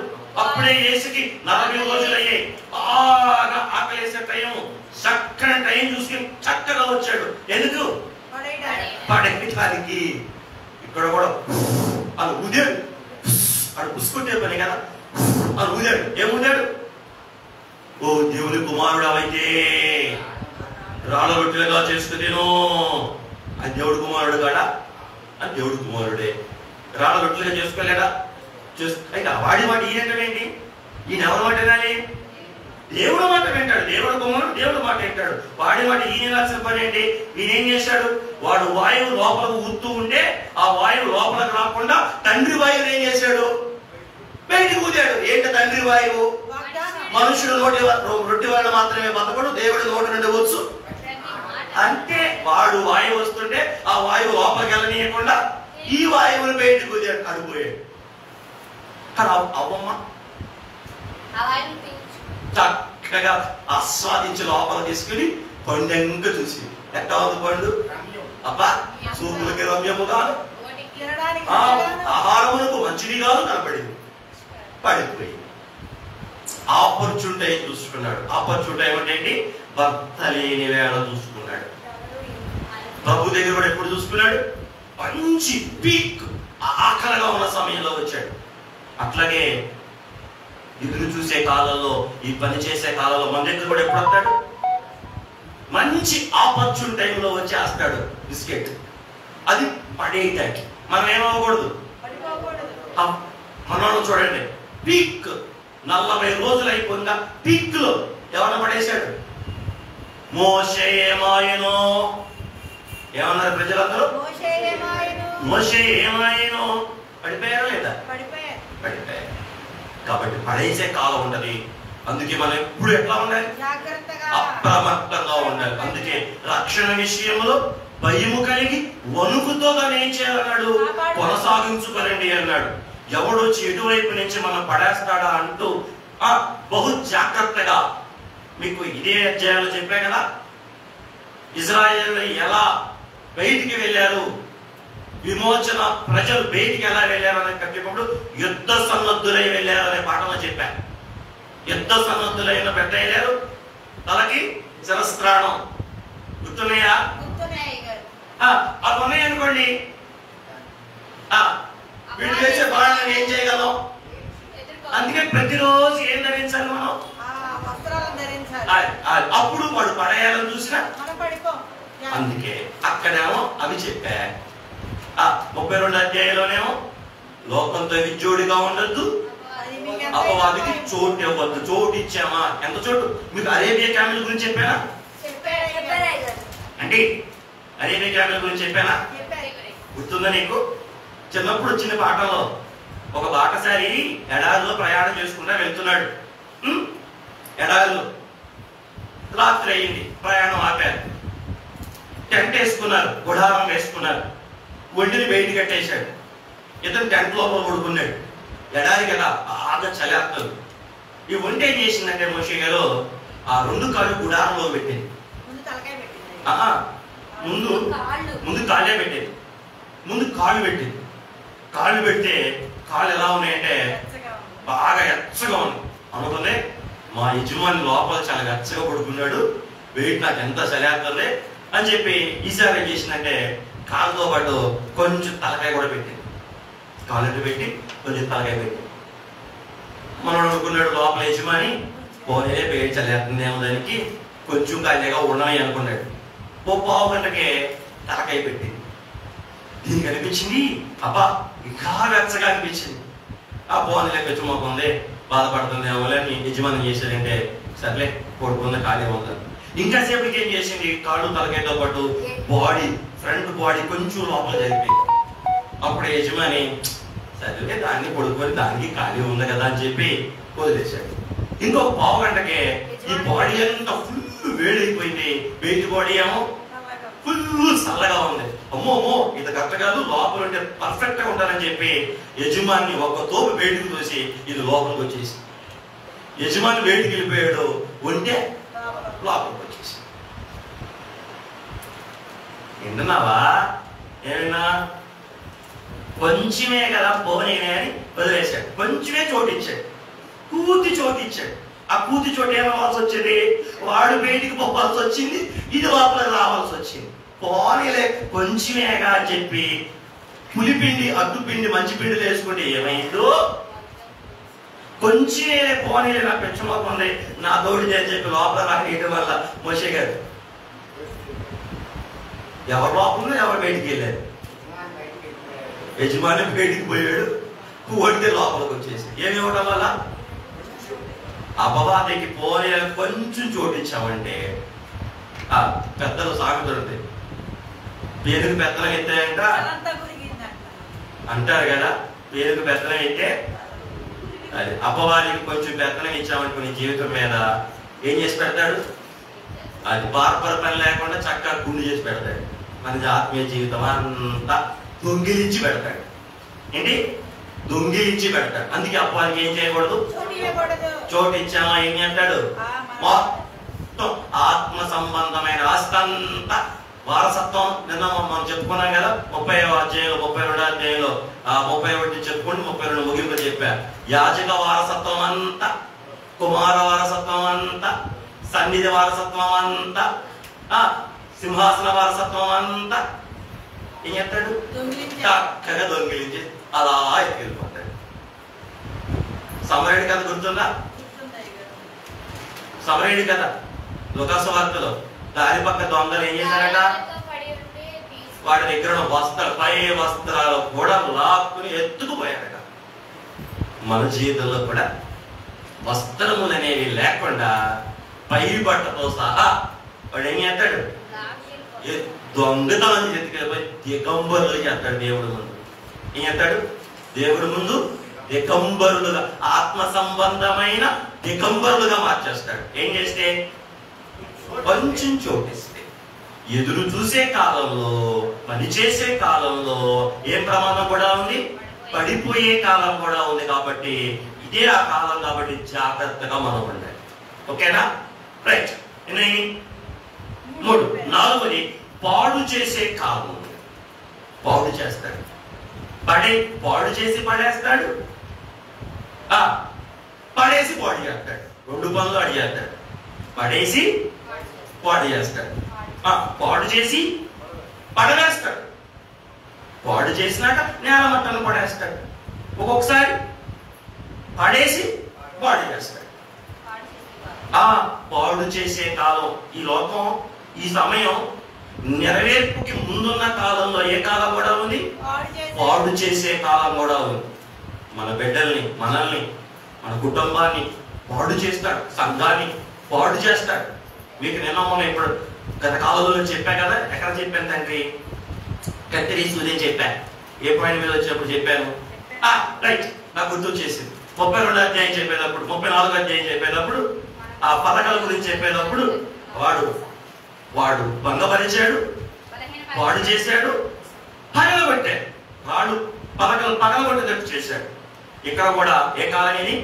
అప్పుడే యేసుకి 40 రోజులు అయ్యాయి. బాగా ఆకలేసే టైం, చక్కని టైం చూసుకుని చక్కగా వచ్చాడు. ఎందుకు? పడేయడానికి. ఇక్కడ కూడా అని ఊదాడు, అని పుసుకుంటే పని కదా అని ఊదాడు. ఏం ఊదాడు? ఓ దేవుని కుమారుడు అయితే రాళ్ళగొట్టులుగా చేసుకునేను. అది దేవుడు కుమారుడు కాడా? అది దేవుడు కుమారుడే. రాళ్ళగొట్టులుగా చేసుకోలేడా? అయితే వాడి మాట ఈయనంటాడేంటి? ఈయన ఎవరి మాట వినాలి? దేవుడు మాట వింటాడు. దేవుడు కుమారుడు దేవుడు మాట వింటాడు. వాడి మాట ఈయన రాసిన పని ఏంటి? ఈయనేం చేశాడు? వాడు వాయువు లోపలకు ఊతూ ఉంటే ఆ వాయువు లోపలకు రాకుండా తండ్రి వాయువు ఏం చేశాడు? బయటికి ఊదాడు. ఏంటి తండ్రి వాయువు? మనుషుడు రొట్టె వల్ల మాత్రమే బతకడు, దేవుడి నోటి నుండి వచ్చు. అంటే వాడు వాయువు వస్తుంటే ఆ వాయువు లోపలికి వెళ్ళనీయకుండా ఈ వాయువుని బయటికి ఊదాడు, అడిపోయాడు. కానీ అవ్వమ్మ చక్కగా ఆస్వాదించి లోపల తీసుకుని పండంగా చూసి ఎట్లా ఉంది పండు? అబ్బా చూపులకి రమ్యముగాను ఆహారములకు మంచిదిగాను కనపడింది. పడిపోయి ఆపర్చునిటీ చూసుకున్నాడు. ఆపర్చునిటీ ఏమంటే భర్త లేని వేళ చూసుకున్నాడు. ప్రభు దగ్గర కూడా ఎప్పుడు చూసుకున్నాడు? మంచి పీక్ ఆకలిగా ఉన్న సమయంలో వచ్చాడు. అట్లాగే ఎదురు చూసే కాలంలో, ఈ పని చేసే కాలంలో మన దగ్గర కూడా ఎప్పుడు వస్తాడు? మంచి ఆపర్చునిటీ టైంలో వచ్చేస్తాడు. బిస్కెట్ అది పడేయటానికి. మనం ఏమవ్వకూడదు. మనం చూడండి, పీక్ 40 రోజులు అయిపోయిందా పీక్ లో ఎవరిని పడేశాడు? మోషే ఏమాయనో ఏమన్నారు ప్రజలందరూ? మోషే ఏమాయనో. పడిపోయారా లేదా? పడిపోయారు. కాబట్టి పడేసే కాలం ఉంటది. అందుకే మనం ఎప్పుడు ఎట్లా ఉండాలి? అప్రమత్తంగా ఉండాలి. అందుకే రక్షణ విషయంలో భయము కలిగి వణుకుతో దాన్ని ఏం చేయాలన్నాడు? కొనసాగించుకోరండి అన్నాడు. ఎవడొచ్చి ఎటువైపు నుంచి మనం పడేస్తాడా అంటూ బహు జాగ్రత్తగా. మీకు ఇదే అధ్యాయంలో చెప్పా కదా, ఇజ్రాయేల్ ఎలా బయటికి వెళ్ళారు, విమోచన ప్రజలు బయటికి ఎలా వెళ్ళారు అనే చెప్పినప్పుడు యుద్ధ సన్నద్ధులై వెళ్ళారు అనే పాఠంలో చెప్పా. యుద్ధ సన్నద్ధులైన పెద్ద వెళ్ళారు, తలకి శిరస్త్రాణం. గుర్తున్నాయా? అవి ఉన్నాయనుకోండి, వీళ్ళు చేసే బాణాలను ఏం చేయగలం? అందుకే ప్రతిరోజు ఏం ధరించాలి మనం? అప్పుడు వాడు పడేయాలని చూసినా. అందుకే అక్కడేమో అవి చెప్పా. 32 అధ్యాయంలోనేమో లోకంతో విజ్జోడిగా ఉండద్దు, అపవాదికి చోటు ఇవ్వద్దు. చోటు ఇచ్చామా? ఎంత చోటు? మీకు అరేబియా క్యామెల్ గురించి చెప్పానా? అంటే అరేబియా క్యామెల్ గురించి చెప్పానా? గుర్తుందా నీకు? చిన్నప్పుడు వచ్చిన పాఠంలో ఒక బాటసారి ఎడారిలో ప్రయాణం చేసుకుంటా వెళ్తున్నాడు. ఎడారిలో రాత్రి అయింది, ప్రయాణం ఆపారు. టెంట్ వేసుకున్నారు, గుడారం వేసుకున్నారు, ఒంటిని బయటికి కట్టేశాడు. ఇతను టెంట్ లోపల పడుకున్నాడు. ఎడారి కదా, బాగా చలేస్తుంది. ఈ ఒంటి ఏం చేసిందంటే మోషే గారు ఆ 2 కాళ్ళు గుడారంలో పెట్టింది. ముందు కాళ్ళే పెట్టింది. ముందు కాళ్ళు పెట్టింది. కాళ్ళు పెడితే కాళ్ళు ఎలా ఉన్నాయంటే బాగా ఎచ్చగా ఉంది. అనుకుంది మా యజమాని లోపల చాలా ఎచ్చగా పడుకున్నాడు, వెయిట్ నాకు ఎంత చలేస్తుంది అని చెప్పి ఈసారి ఏం చేసిందంటే కాళ్ళతో పాటు కొంచెం తలకాయ కూడా పెట్టింది. కాళ్ళు పెట్టి కొంచెం తలకాయ పెట్టి మనం అనుకున్నాడు లోపల యజమాని పోనే పేరు చల్లేస్తుందేమో దానికి కొంచెం ఖాళీగా ఉండమని అనుకున్నాడు. ఓ పావు గంటకే తలకాయ పెట్టింది. దీనికి అనిపించింది అబ్బా ఇంకా వెచ్చగా అనిపించింది. ఆ పోనీ పెచ్చుమోకుంది, బాధపడుతుందేమో అని యజమాని చేశాడంటే సర్లే పడుకుంది, ఖాళీ ఉంది. ఇంకా సేపటికి ఏం చేసింది, కాళ్ళు తలకాయతో పాటు బాడీ, ఫ్రంట్ బాడీ కొంచెం లోపల జరిగిపోయింది. అప్పుడు యజమాని సర్లే దాన్ని పడుకొని దానికి ఖాళీ ఉంది కదా అని చెప్పి వదిలేశాడు. ఇంకొక పావు గంటకే ఈ బాడీ అంతా ఫుల్ వేడైపోయింది, వెయిట్ బాడీ ఏమో ఫుల్ చల్లగా ఉంది. అమ్మో ఇది కరెక్ట్ కాదు, లోపల ఉంటే పర్ఫెక్ట్ గా ఉంటారని చెప్పి యజమాని ఒక తోపు వేడికి తోసి ఇది లోపలికి వచ్చేసి యజమాని వేడికి వెళ్ళిపోయాడు, ఉంటే లోపలికి వచ్చేసి. వింటున్నావా? ఏమైనా కొంచెమే కదా పోనీనే అని వదిలేశాడు. కొంచెమే చోటిచ్చాడు, పూర్తి చోటిచ్చాడు. ఆ పూర్తి చోటు ఏమవ్వాల్సి వచ్చింది, వాడు బయటికి పోవాల్సి వచ్చింది, ఇది లోపలికి రావాల్సి వచ్చింది. పోనీలే కొంచెమేగా అని చెప్పి పులిపిండి అట్టుపిండి మంచి పిండిలు వేసుకుంటే ఏమైందో, కొంచెమేలే పోనీలే నా పెంచమోకుంది నా తోడి అని చెప్పి లోపల రాయటం వల్ల మోషే గారు ఎవరు లోపల ఎవరు బయటికి వెళ్ళారు. యజమాని బయటికి పోయాడు, వడితే లోపలికి వచ్చేసి ఏమి ఇవ్వడం వల్ల అపవాదికి పోనీ కొంచెం చోటించామంటే పెద్దలు సాగుతుంది. పేరుకు పెత్తనం ఎత్తాయంట అంటారు కదా, పేరుకు పెత్తనం ఎత్తే అది అపవాదికి కొంచెం పెత్తనం ఇచ్చామనుకుని జీవితం మీద ఏం చేసి పెడతాడు, అది బార్బర్ పని లేకుండా చక్కగా గుండు చేసి పెడతాడు. మన ఆత్మీయ జీవితం అంతా దొంగిలించి పెడతాడు. ఏంటి దొంగిలించి పెడతాడు. అందుకే అపవాదికి ఏం చేయకూడదు, చోటు ఇచ్చామా ఏం చేస్తాడు, మొత్తం ఆత్మ సంబంధమైన ఆస్తంతా వారసత్వం. నిన్న మనం చెప్పుకున్నాం కదా 30వ అధ్యాయంలో 32వ అధ్యాయంలో 31 చెప్పుకుంటూ 32 ముగింపు చెప్పా. యాజక వారసత్వం అంతా, కుమార వారసత్వం అంతా, సన్నిధి వారసత్వం అంతా, సింహాసన వారసత్వం అంతా ఏం చేస్తాడు, చక్కగా దొంగిలించి అలా ఎత్తుకెళ్ళిపోతాడు. సమరయుడి కథ గుర్తుందా? సమరయుడి కథ లూకా వార్తలో దారి పక్క దొంగలు ఏం చేశారట, వాడి దగ్గర పై వస్త్రాలు కూడా లాక్కుని ఎత్తుకుపోయారట. మన జీవితంలో కూడా వస్త్రములు అనేవి లేకుండా పై బట్టతో సహా వాడు ఏం చేస్తాడు, దొంగతనం ఎత్తుకెళ్ళిపోయి దిగంబరులు చేస్తాడు. దేవుడి ముందు ఏం చేస్తాడు, దేవుడి ముందు దిగంబరులుగా, ఆత్మ సంబంధమైన దిగంబరులుగా మార్చేస్తాడు. ఏం చేస్తే, కొంచెం చోటిస్తే. ఎదురు చూసే కాలంలో, పనిచేసే కాలంలో ఏం ప్రమాదం కూడా ఉంది, పడిపోయే కాలం కూడా ఉంది. కాబట్టి ఇదే ఆ కాలం కాబట్టి జాగ్రత్తగా మనం ఉండాలి. ఓకేనా? రైట్. 3 4 పాడు చేసే కాలం. పాడు చేస్తాడు, పాడు చేసి పడేస్తాడు, పడేసి పాడు చేస్తాడు. 2 పనులు అడిగేస్తాడు. పడేసి పాడు చేస్తాడు, పాడు చేసి పడవేస్తాడు. పాడు చేసినాక నేల మట్టను పడేస్తాడు. ఒక్కొక్కసారి పడేసి పాడు చేస్తాడు. పాడు చేసే కాలం ఈ లోకం, ఈ సమయం నెరవేర్పుకి ముందున్న కాలంలో ఏ కాలం కూడా ఉంది, పాడు చేసే కాలం కూడా ఉంది. మన బిడ్డల్ని, మనల్ని, మన కుటుంబాన్ని పాడు చేస్తాడు, సంఘాన్ని పాడు చేస్తాడు. మీకు నిన్న మనం ఇప్పుడు గత కాలంలో చెప్పా కదా, ఎక్కడ చెప్పాను తండ్రి, కత్తిరి సూర్యం చెప్పా. ఏ పాయింట్ మీద వచ్చినప్పుడు చెప్పాను, రైట్, నాకు గుర్తు వచ్చేసింది. 32వ అధ్యాయం చెప్పేటప్పుడు, 34వ అధ్యాయం చెప్పేటప్పుడు, ఆ పథకాల గురించి చెప్పేటప్పుడు వాడు భంగపరిచాడు, పాడు చేశాడు, పగలగొట్టాడు. వాడు పగలగొట్టేటట్టు చేశాడు. ఇక్కడ కూడా ఏ కాలం ఇది,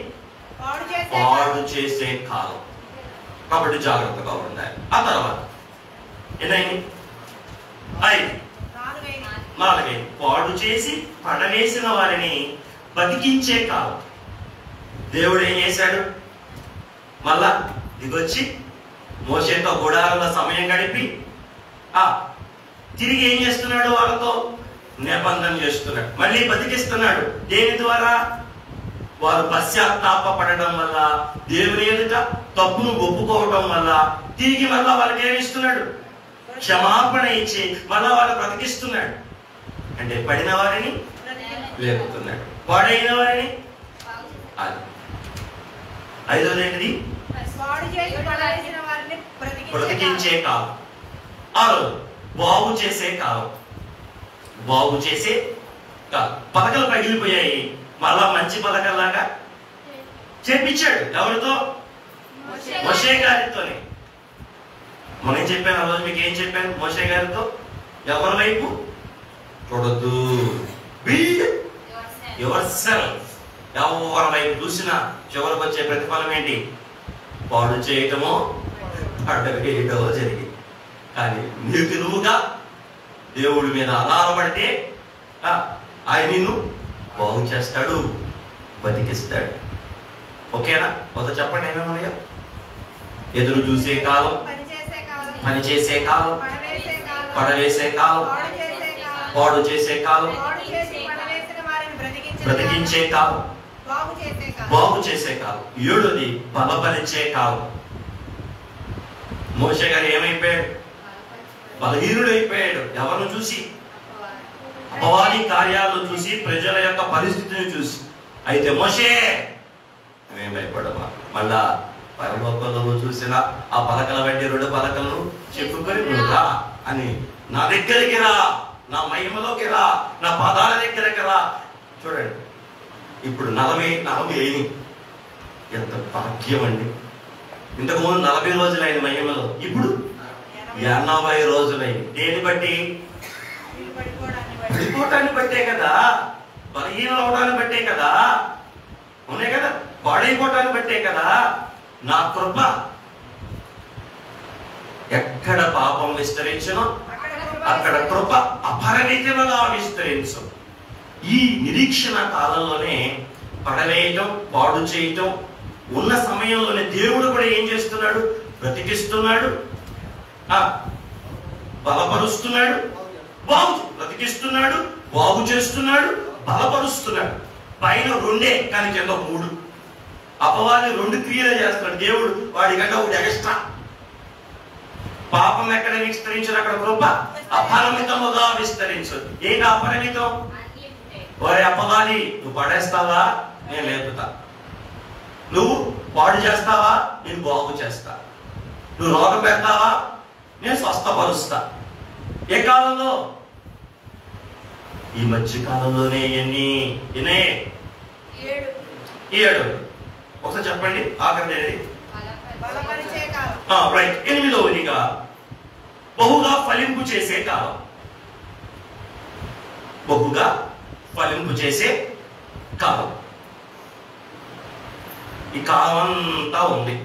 పాడు చేసే కాలం. కాబట్టి జాగ్రత్తగా ఉండాలి. ఆ తర్వాత ఏదైంది, 4 పాడు చేసి పడవేసిన వారిని బతికించే కాలం. దేవుడు ఏం చేశాడు, మళ్ళా దిగొచ్చి మోషేతో గుడారంలో సమయం గడిపి తిరిగి ఏం చేస్తున్నాడు, వాళ్ళతో నిబంధన చేస్తున్నాడు, మళ్ళీ బతికిస్తున్నాడు. దేని ద్వారా, వారు పశ్చాత్తాపడడం వల్ల, దేవుని ఎదుట తప్పును ఒప్పుకోవడం వల్ల తిరిగి మళ్ళా వాళ్ళకి ఏమిస్తున్నాడు, క్షమాపణ ఇచ్చి మళ్ళా వాళ్ళు బ్రతికిస్తున్నాడు. అంటే పడిన వారిని లేపుతున్నాడు, పాడైన వారిని. అది 5వది ఏంటిది, బ్రతికించే కాలం. 6 బాగు చేసే కాలం. బాగు చేసే కాలం. పథకాలు పగిలిపోయాయి, మళ్ళా మంచి పథకాలాగా చేపించాడు. ఎవరితో, మోషే గారితోనే. మనం చెప్పాను ఆ రోజు, మీకు ఏం చెప్పాను, మోషే గారితో ఎవరి వైపు చూడొద్దు, బిల్డ్ యువర్ సెల్ఫ్. ఎవరి వైపు చూసినా చివరికి వచ్చే ప్రతిఫలం ఏంటి, పాడు చేయటమో అడ్డవేయటమో జరిగింది. కానీ నీకు నువ్వుగా దేవుడి మీద ఆధారపడితే ఆయన నిన్ను బాగు చేస్తాడు, బతికిస్తాడు. ఓకేనా? మొదట చెప్పండి ఏమేమో. ఎదురు చూసే కాలం, పని చేసే కాలం, పడవేసే కాలం, పాడు చేసే కాలం, బ్రతికించే కాలం, బాగు చేసే కాలం. ఏడోది బలపరిచే కాలం. మోషే గారు ఏమైపోయాడు? బలహీనుడైపోయాడు. ఎవరిని చూసి? అపవాది కార్యాలను చూసి, ప్రజల యొక్క పరిస్థితిని చూసి. అయితే మోషే మేము భయపడమా? మళ్ళా పరలోకంలో చూసిన ఆ పలకల వంటి 2 పలకలను చెప్పుకొని నువ్వు రా అని, నా దగ్గరికి రా, నా మహిమలోకి రా, నా పాదాల దగ్గరికి రా. చూడండి, ఇప్పుడు 40 అయినాయి. ఎంత భాగ్యం అండి! ఇంతకుముందు 40 రోజులైన మహిమలో, ఇప్పుడు 80 రోజులైంది. దేని బట్టి? పడిపోవటాన్ని బట్టే కదా, బలహీనలు అవడాన్ని బట్టే కదా, ఉన్నాయి కదా, పాడైపోవటాన్ని బట్టే కదా. నా కృప ఎక్కడ పాపం విస్తరించునో అక్కడ కృప అపరిమితముగా విస్తరించు. ఈ నిరీక్షణ కాలంలోనే పడవేయటం, పాడు చేయటం ఉన్న సమయంలోనే దేవుడు కూడా ఏం చేస్తున్నాడు? బ్రతికిస్తున్నాడు, బలపరుస్తున్నాడు, బ్రతికిస్తున్నాడు, బాగు చేస్తున్నాడు, బలపరుస్తున్నాడు. పైన 2 కానీ కింద 3. అపవాది 2 క్రియలు చేస్తున్నాడు. దేవుడు వాడికంటే 1 ఎక్స్ట్రా. పాపం ఎక్కడ విస్తరించిన అక్కడ కృప అపరిమితముగా విస్తరించు. ఏంటి అపరిమితం? వారి అపవాది, నువ్వు పడేస్తావా? నేను లేపుతా. నువ్వు పాడు చేస్తావా? నేను బాగు చేస్తా. నువ్వు రోగం పెడతావా? నేను స్వస్థపరుస్తా. ఏ కాలంలో? ఈ మధ్య కాలంలోనే. ఎన్ని? 7. ఒకసారి చెప్పండి. ఆఖరిది రైట్. 8వదిగా బహుగా ఫలింపు చేసే కాలం. బహుగా ఫలింపు చేసే కాలం. ఈ కాలం అంతా ఉంది.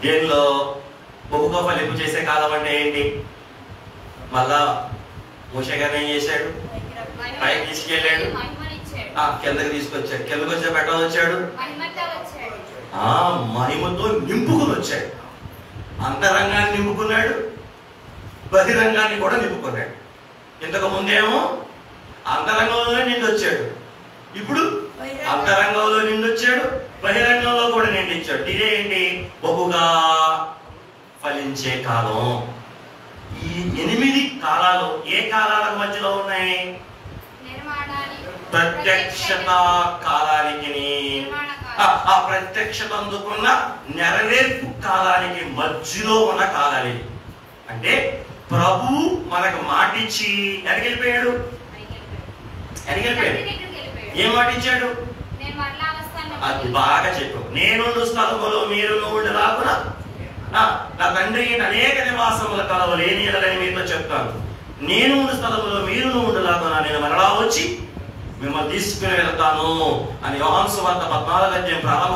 దేనిలో? బహుగా ఫలింపు చేసే కాలం అంటే ఏంటి? మళ్ళా మోషే గారు ఏం చేశాడు? పైకి తీసుకెళ్ళాడు, కిందకి తీసుకొచ్చాడు. కిందకి వచ్చే పెట్టడం వచ్చాడు, మహిమతో నింపుకుని వచ్చాడు. అంతరంగాన్ని నింపుకున్నాడు, బహిరంగాన్ని కూడా నింపుకున్నాడు. ఇంతకు ముందేమో అంతరంగంలోనే నిండొచ్చాడు, ఇప్పుడు అంతరంగంలో నిండొచ్చాడు, బహిరంగంలో కూడా నిండిచ్చాడు. ఇదేంటి? బహుగా ఫలించే కాలం. ఈ 8 కాలాలు ఏ కాలాల మధ్యలో ఉన్నాయి? ప్రత్యక్షత కాలానికి, ఆ ప్రత్యక్షత అందుకున్న నెరవేర్పు కాలానికి మధ్యలో ఉన్న కాలాలు. అంటే ప్రభు మనకు మాటిచ్చి ఎడిగిపోయాడు. ఏం మాటిచ్చాడు? అది బాగా చెప్పు. నేనుండు స్థలములో మీరు ఉండలాగునా నా తండ్రి అనేక నివాసముల కలవు లేని మీతో చెప్తాను. నేను ఉండు స్థలములో మీరు ఉండలాగునా నేను మరలా వచ్చి మిమ్మల్ని తీసుకుని వెళ్తాను అని యోహాను సువార్త 14 ప్రారంభ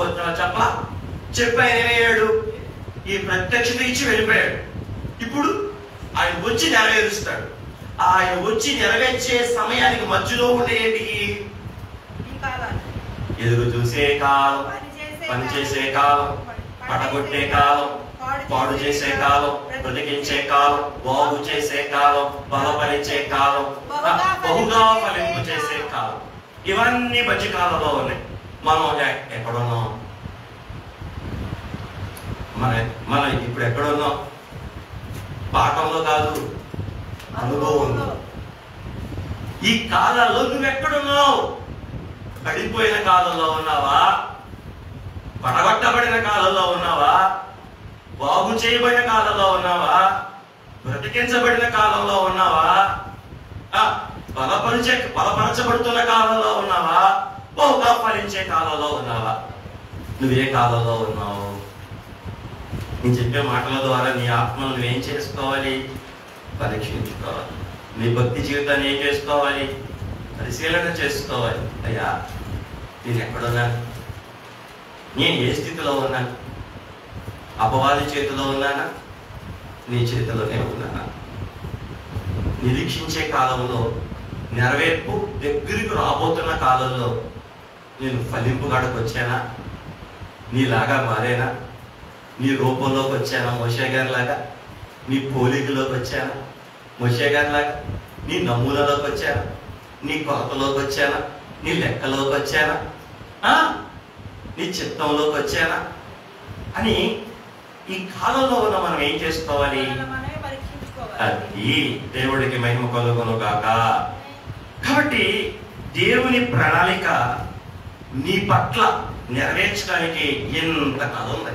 చెప్పి ఆయన ఏమయ్యాడు? ఈ ప్రత్యక్షత ఇచ్చి వెళ్ళిపోయాడు. ఇప్పుడు ఆయన వచ్చి నెరవేరుస్తాడు. ఆయన వచ్చి నెరవేర్చే సమయానికి మధ్యలో ఉండేది ఎదురు చూసే కాలం, పనిచేసే కాలం, పడగొట్టే కాలం, పాడు చేసే కాలం, బ్రతికించే కాలం, బాగు చేసే కాలం, బలపరిచే కాలం, బహుగా ఫలింపు చేసే కాలం. ఇవన్నీ మధ్యకాలంలో ఉన్నాయి. మనం ఎక్కడున్నాం? మనం ఇప్పుడు ఎక్కడున్నాం? పాఠంలో కాదు, అనుభవంలో. ఈ కాలాల్లో నువ్వెక్కడున్నావు? పడిపోయిన కాలంలో ఉన్నావా? పడగొట్టబడిన కాలంలో ఉన్నావా? బాగు చేయబడిన కాలంలో ఉన్నావా? బ్రతికించబడిన కాలంలో ఉన్నావా? బలపరచబడుతున్న కాలంలో ఉన్నావా? బహుగా ఫలించే కాలంలో ఉన్నావా? నువ్వే కాలంలో ఉన్నావు? నేను చెప్పే మాటల ద్వారా నీ ఆత్మను నువ్వేం చేసుకోవాలి? పరీక్షించుకోవాలి. నీ భక్తి జీవితాన్ని ఏం చేసుకోవాలి? పరిశీలన చేసుకోవాలి. అయ్యా, నేను ఎక్కడున్నాను? నేను ఏ స్థితిలో ఉన్నాను? అపవాది చేతిలో ఉన్నానా? నీ చేతిలోనే ఉన్నానా? నిరీక్షించే కాలంలో, నెరవేర్పు దగ్గరికి రాబోతున్న కాలంలో నేను ఫలింపు కాడకు వచ్చానా? నీలాగా మారేనా? నీ రూపంలోకి వచ్చానా? మోషే గారి లాగా నీ పోలికలోకి వచ్చానా? మోషే గారిలాగా నీ నమూనాలోకి వచ్చానా, నీ కొలతలోకి వచ్చానా, నీ లెక్కలోకి వచ్చానా, నీ చిత్తంలోకి వచ్చానా అని ఈ కాలంలో ఉన్న మనం ఏం చేసుకోవాలి? అది దేవుడికి మహిమ కలుగును గాక. కాబట్టి దేవుని ప్రణాళిక నీ పట్ల నెరవేర్చడానికి ఎంత కథ ఉంది.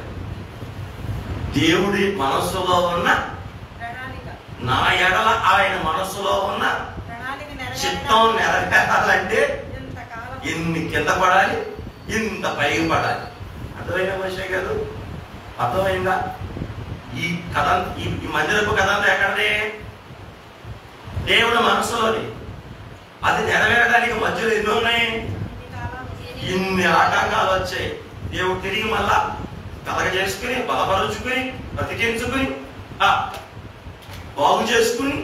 దేవుడి మనస్సులో ఉన్న నా ఎడల ఆయన మనస్సులో ఉన్న చిత్తం నెరవేరాలంటే ఎన్ని కింద పడాలి, ఇంత పైకి పడాలి. అర్థమైందా మనిషి గారు? అర్థమైందా? ఈ కథ, ఈ మందిరపు కథ అంతా ఎక్కడదే? దేవుడు మనసులోని. అది నెరవేరడానికి మధ్యలో ఎన్నో ఉన్నాయి, ఇన్ని ఆటంకాలు వచ్చాయి. దేవుడు తిరిగి మళ్ళా కలగ చేసుకుని, బలపరుచుకుని, బ్రతికించుకుని, బాగు చేసుకుని,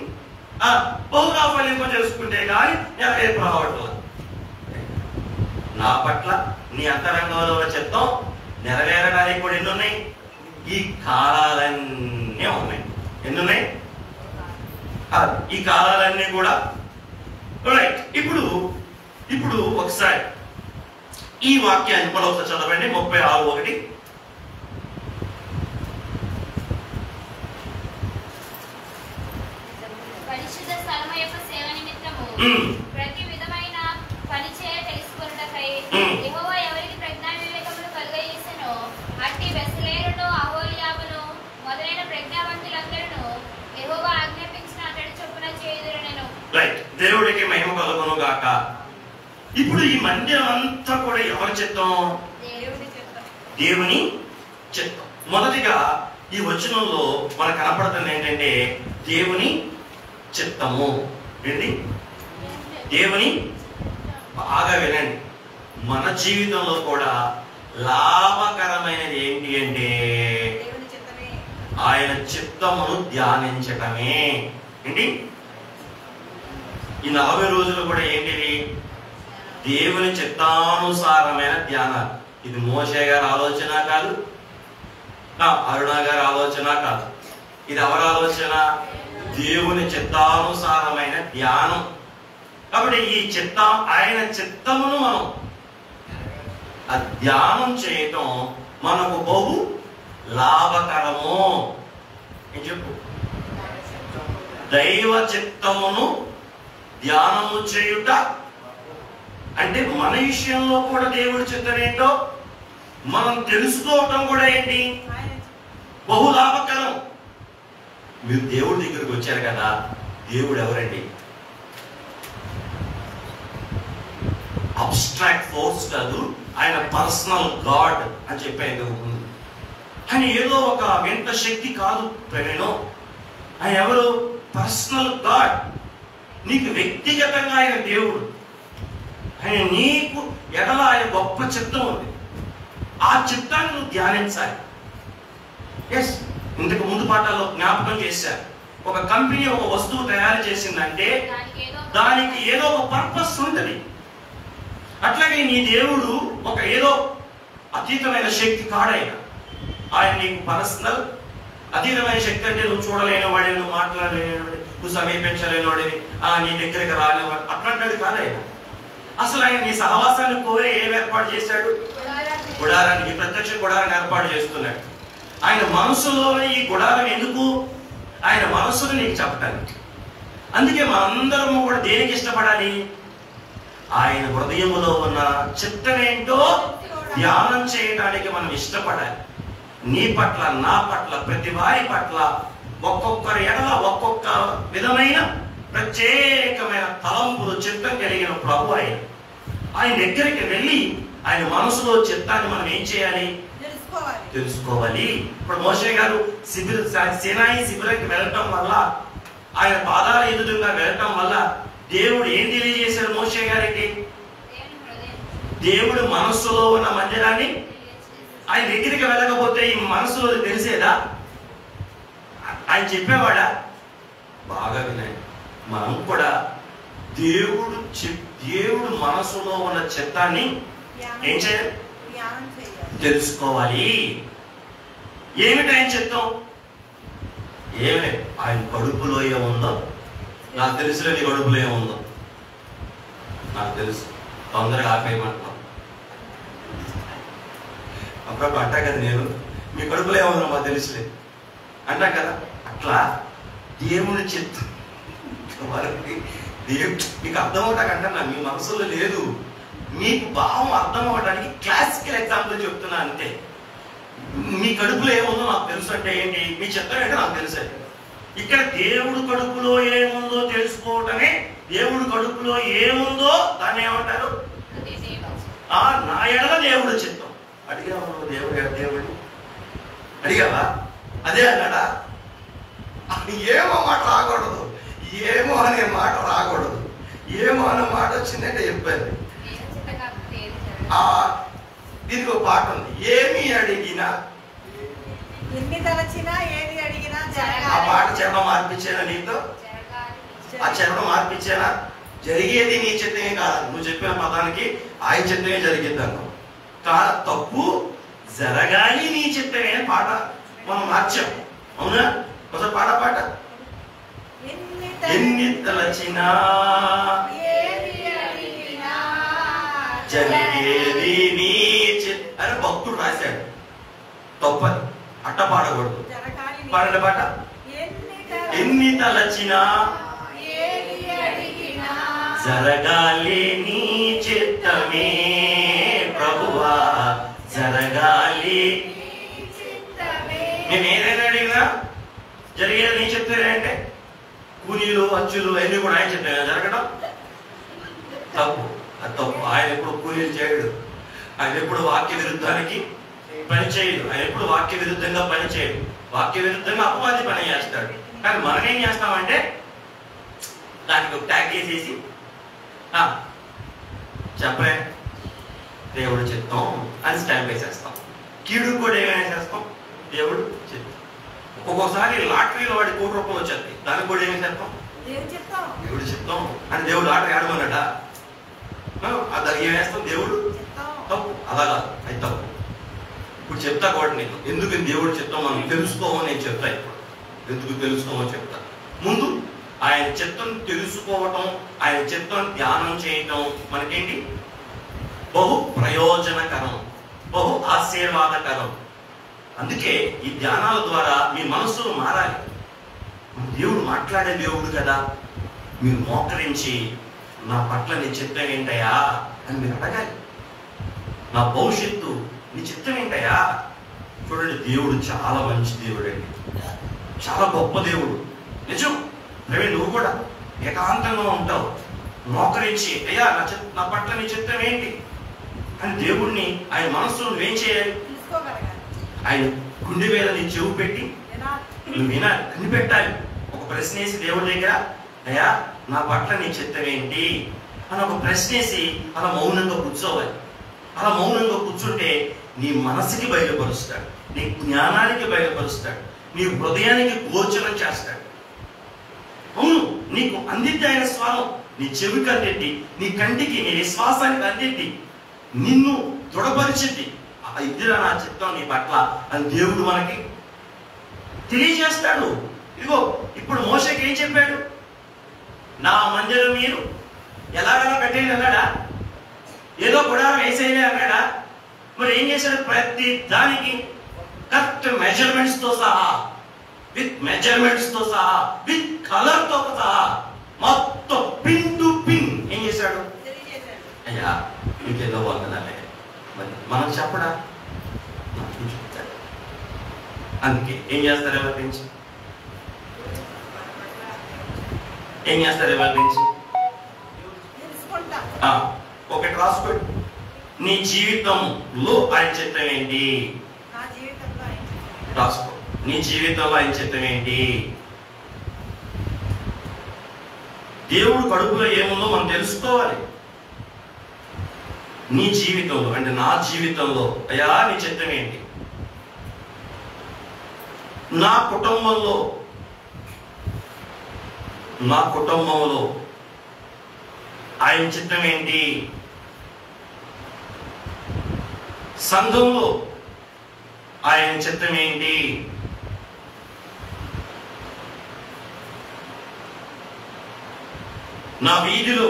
బహుగా ఫలింప చేసుకుంటే కానీ నెరవేర్పు రావట్ల. నా పట్ల నీ అంతరంగంలో చిత్తం నెరవేరడానికి కూడా ఎన్ని ఉన్నాయి? ఈ కాలాలన్నీ ఉన్నాయి. ఎన్ని ఉన్నాయి? ఈ కాలాలన్నీ కూడా రైట్. ఇప్పుడు ఒకసారి ఈ వాక్యాన్ని మనం ఒకసారి చదవండి. 36:1. పరిశుద్ధ స్థలము యొక్క సేవ నిమిత్తము ప్రతి విధమైన పని చేయ తెలుసుకొనుటకై యెహోవా ఎవరికి ప్రజ్ఞా వివేకములు కలుగజేసెనో అట్టి బెసలేలును అహోలియాబును మొదలైన ప్రజ్ఞావంతులందరూ యెహోవా ఆజ్ఞాపించిన అతడి చొప్పున చేయుదురనెను. రైట్. దేవుడికి మహిమ కలుగును గాక. ఇప్పుడు ఈ మందిరం అంతా కూడా ఎవరి చిత్తం? దేవుని చిత్తం. మొదటిగా ఈ వచనంలో మనకు కనపడుతుంది ఏంటంటే దేవుని చిత్తము. ఏంటి? దేవుని, బాగా వినండి, మన జీవితంలో కూడా లాభకరమైనది ఏంటి అంటే ఆయన చిత్తమును ధ్యానించటమే. ఏంటి? ఈ 40 రోజులు కూడా ఏంటిది? దేవుని చిత్తానుసారమైన ధ్యానాలు. ఇది మోషే గారి ఆలోచన కాదు, అరుణ గారి ఆలోచన కాదు. ఇది ఎవరి ఆలోచన? దేవుని చిత్తానుసారమైన ధ్యానం. కాబట్టి ఈ ఆయన చిత్తమును మనం ధ్యానం చేయటం మనకు బహు లాభకరము. ఏం చెప్పు? దైవ చిత్తమును ధ్యానము చేయుట అంటే మన విషయంలో కూడా దేవుడి చిత్తం ఏంటో మనం తెలుసుకోవటం కూడా ఏంటి? బహు లాభకరం. మీరు దేవుడి దగ్గరికి వచ్చారు కదా, దేవుడు ఎవరండి? అబ్స్ట్రాక్ట్ ఫోర్స్ కాదు, ఆయన పర్సనల్ గాడ్ అని చెప్పేది ఉంది. ఆయన ఏదో ఒక వింత శక్తి కాదు ప్రవీణం. ఆయన ఎవరు? Personal God. నీకు వ్యక్తిగతంగా ఆయన దేవుడు. ఆయన నీకు ఎడల ఆయన గొప్ప చిత్తం ఉంది. ఆ చిత్తాన్ని నువ్వు ధ్యానించాలి. ఎస్, ఇంతకు ముందు పాఠాల్లో జ్ఞాపకం చేశారు. ఒక కంపెనీ ఒక వస్తువు తయారు చేసిందంటే దానికి ఏదో ఒక పర్పస్ ఉంటుంది. అట్లాగే నీ దేవుడు ఒక ఏదో అతీతమైన శక్తి కాడైన ఆయన నీకు పర్సనల్ అతీతమైన శక్తి అంటే నువ్వు చూడలేని వాడిని, నువ్వు మాట్లాడలేని వాడిని, నువ్వు సమీపించలేని వాడిని, నీ దగ్గరికి రాలేవాడు అట్లాంటిది కాదైనా. అసలు ఆయన నీ సహవాసాన్ని కోరి ఏం ఏర్పాటు చేశాడు? గుడారాన్ని, ప్రత్యక్ష గుడారాన్ని ఏర్పాటు చేస్తున్నాడు. ఆయన మనసులో ఈ గుడారం ఎందుకు? ఆయన మనసును నీకు చెప్పడానికి. అందుకే మనందరము కూడా దేనికి ఇష్టపడాలి? ఆయన హృదయములో ఉన్న చిత్తమేంటో ధ్యానం చేయడానికి మనం ఇష్టపడాలి. నీ పట్ల, నా పట్ల, ప్రతి వారి పట్ల ఒక్కొక్కరి ఎడల ఒక్కొక్క విధమైన ప్రత్యేకమైన తలంపులు, చిత్తం కలిగిన ప్రభు ఆయన దగ్గరికి వెళ్ళి ఆయన మనసులో చిత్తాన్ని మనం ఏం చేయాలి? తెలుసుకోవాలి. ఇప్పుడు మోషే గారు సీనాయి శిబిరానికి వెళ్ళటం వల్ల, ఆయన పాదాల ఎదురుగా వెళ్ళటం వల్ల దేవుడు ఏం తెలియజేశాడు మోషే గారికి? దేవుడు మనస్సులో ఉన్న మందిరాన్ని ఆయన దగ్గరికి వెళ్ళకపోతే ఈ మనసులో తెలిసేదా? ఆయన చెప్పేవాడా? బాగా వినండి. మనం కూడా దేవుడు మనసులో ఉన్న చిత్తాన్ని ఏం చేయాలి? తెలుసుకోవాలి. ఏమిటి ఆయన చిత్తం? ఏమి ఆయన కడుపులో ఏముందో నాకు తెలుసులే నీ కడుపులో ఏముందో, నాకు తెలుసు, తొందరగా ఆపేయమంటాం. అప్పుడప్పుడు అంటా కదా నేను, మీ కడుపులో ఏముందో మాకు తెలుసులే అంటాం కదా. అట్లా దేవుని చిత్తం మీకు అర్థం అవటాకంటే మీ మనసులో లేదు, మీకు భావం అర్థం అవ్వడానికి క్లాసికల్ ఎగ్జాంపుల్ చెప్తున్నా అంతే. మీ కడుపులో ఏముందో నాకు తెలుసు అంటే ఏంటి, మీ చిత్తం ఏంటో నాకు తెలుసు. ఇక్కడ దేవుడు కడుపులో ఏముందో తెలుసుకోవటమే, దేవుడు కడుపులో ఏముందో దాన్ని ఏమంటారు, నా ఎడల దేవుడు చిత్తం. అడిగావు దేవుడు అడిగావా? అదే అన్నాడా? ఏమో మాట రాకూడదు, ఏమో అనే మాట రాకూడదు. ఏమో అనే మాట వచ్చిందంటే చెప్పారు. దీనికి ఒక పాట ఉంది, ఏమి అడిగినా ఎన్ని తలచినా ఏది అడిగినా ఆ పాట చరణం మార్పించేనా నీతో? ఆ చరణం మార్పించేనా? జరిగేది నీ చిత్తమే కాదు, నువ్వు చెప్పిన పదానికి ఆయన చిత్తమే జరిగింది అన్నావు. కాదు, తప్పు జరగాలి నీ చిత్తమే పాట మనం మార్చాం. అవునా? ఒకసారి పాట ఎన్ని తలచినా జరిగేది నీ చిత్తం అని భక్తుడు రాశాడు. తప్పది, అట్ట పాడకూడదు. పాడండి పాట. ఎన్ని తలచినా జరగాలి నీ చిత్తమే ప్రభువా, జరగాలి. నేను ఏదైనా అడిగినా జరిగేది నీ చిత్తమే అంటే కూలీలు అచ్చులు అన్ని కూడా ఆయన చిత్తమే జరగడం తప్పు. అది తప్పు. ఆయన ఎప్పుడు కూలీలు చేయడు, ఆయన ఎప్పుడు వాక్య విరుద్ధానికి పని చేయడు, ఆయన ఎప్పుడు వాక్య విరుద్ధంగా పని చేయడు. వాక్య విరుద్ధంగా అపవాది పని చేస్తాడు. కానీ మనం ఏం చేస్తామంటే దానికి ఒక ట్యాగ్ వేసేసి చెప్పే దేవుడు చిత్తం అని స్టాంప్ వేసేస్తాం. కీడు కూడా ఏమైనా చేస్తాం, దేవుడు చిత్తం. ఒక్కొక్కసారి లాటరీలో వాడి కోటి రూపాయలు వచ్చేది, దానికి కూడా ఏమి చేస్తాం, దేవుడు చిత్తం అని. దేవుడు లాటరీ ఆడమన్నట, అది ఏమేస్తాం, దేవుడు తప్పు. అలాగా అది తప్పు. ఇప్పుడు చెప్తా కూడా నేను ఎందుకు దేవుడు చిత్తం మనం తెలుసుకోమని నేను చెప్తా. ఇప్పుడు ఎందుకు తెలుసుకోమని చెప్తా. ముందు ఆయన చిత్తం తెలుసుకోవటం, ఆయన చిత్తం ధ్యానం చేయటం మనకేంటి బహు ప్రయోజనకరం, బహు ఆశీర్వాదకరం. అందుకే ఈ ధ్యానాల ద్వారా మీ మనస్సులు మారాలి. దేవుడు మాట్లాడే దేవుడు కదా, మీరు మోకరించి నా పట్ల నీ చిత్తం ఏంటయ్యా అని మీరు అడగాలి. నా భవిష్యత్తు నీ చిత్తం ఏంటయ్యా. చూడండి, దేవుడు చాలా మంచి దేవుడు అండి, చాలా గొప్ప దేవుడు. నిజం ప్రవీణ్, నువ్వు కూడా ఏకాంతంగా ఉంటావు, మోకరించి అయ్యా నా పట్ల నీ చిత్తం ఏంటి అని దేవుడిని ఆయన మనస్సులో నువ్వేం చేయాలి, ఆయన గుండె మీద నీ చెవు పెట్టి నువ్వు వినాలి, కనిపెట్టాలి. ఒక ప్రశ్న వేసి దేవుడి దగ్గర అయ్యా నా పట్ల నీ చిత్తం ఏంటి అని ఒక ప్రశ్న వేసి అలా మౌనంగా కూర్చోవాలి. అలా మౌనంగా కూర్చుంటే నీ మనసుకి బయలుపరుస్తాడు, నీ జ్ఞానానికి బయలుపరుస్తాడు, నీ హృదయానికి గోచరం చేస్తాడు. అవును, నీకు అందిద్ది ఆయన స్వరం, నీ చెవికి అందిద్ది, నీ కంటికి, నీ విశ్వాసానికి అందిద్ది, నిన్ను దృఢపరిచింది. ఇదిరా నా చిత్తం నీ పట్ల అని దేవుడు మనకి తెలియజేస్తాడు. ఇదిగో ఇప్పుడు మోషేకి ఏం చెప్పాడు, నా మందిరం మీరు ఎలాగలా పెట్టేది అన్నాడా, ఏదో గుడారం వేసేయలే అన్నాడా. మరి ఏం చేశాడు, ప్రతి దానికి కరెక్ట్ మెజర్మెంట్స్ తో సహా, విత్ మెజర్మెంట్స్ తో సహా, విత్ కలర్ తో సహా మొత్తం పిన్ టు పిన్ ఏం చేశాడు. అయ్యా ఇంకేదో వందనాలే, మరి మనం చెప్పడా, చెప్తాడు. అందుకే ఏం చేస్తారు ఎవరి నుంచి, ఏం చేస్తారు ఎవరి నుంచి ఒకటి రాసుకోండి. నీ జీవితంలో ఆయన చిత్తం ఏంటి రాసుకో. నీ జీవితంలో ఆయన చిత్తం ఏంటి, దేవుడు కడుపులో ఏముందో మనం తెలుసుకోవాలి. నీ జీవితంలో అంటే నా జీవితంలో అయ్యా నీ చిత్తం ఏంటి, నా కుటుంబంలో ఆయన చిత్తం ఏంటి, సంఘంలో ఆయన చిత్తం ఏంటి, నా వీధిలో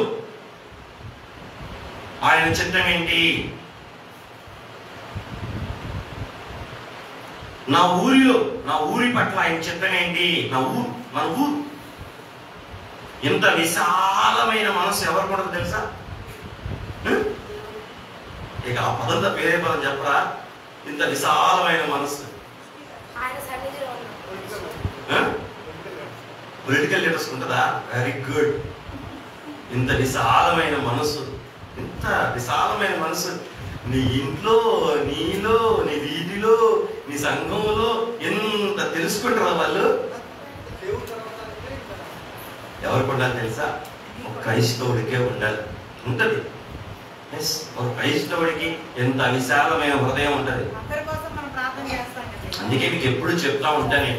ఆయన చిత్తం ఏంటి? నా ఊరిలో, నా ఊరి పట్ల ఆయన చిత్తం ఏంటి? మన ఊరు. ఇంత విశాలమైన మనసు ఎవరికి ఉండదు తెలుసా? ఇక ఆ పదంతో పేరే పదం చెప్పరా? ఇంత విశాలమైన మనసు. పొలిటికల్ లీడర్స్ ఉంటుందా? Very good. ఇంత విశాలమైన మనసు, ఇంత విశాలమైన మనసు నీ ఇంట్లో, నీలో, నీ వీధిలో, నీ సంఘంలో ఎంత తెలుసుకుంటారా వాళ్ళు? ఎవరికి ఉండాలి తెలుసా? ఒక క్రైస్తవుడికే ఉండాలి. ఉంటది. ఒక క్రైస్తవుడికి ఎంత విశాలమైన హృదయం ఉంటది. అందుకే మీకు ఎప్పుడు చెప్తా ఉంటాను,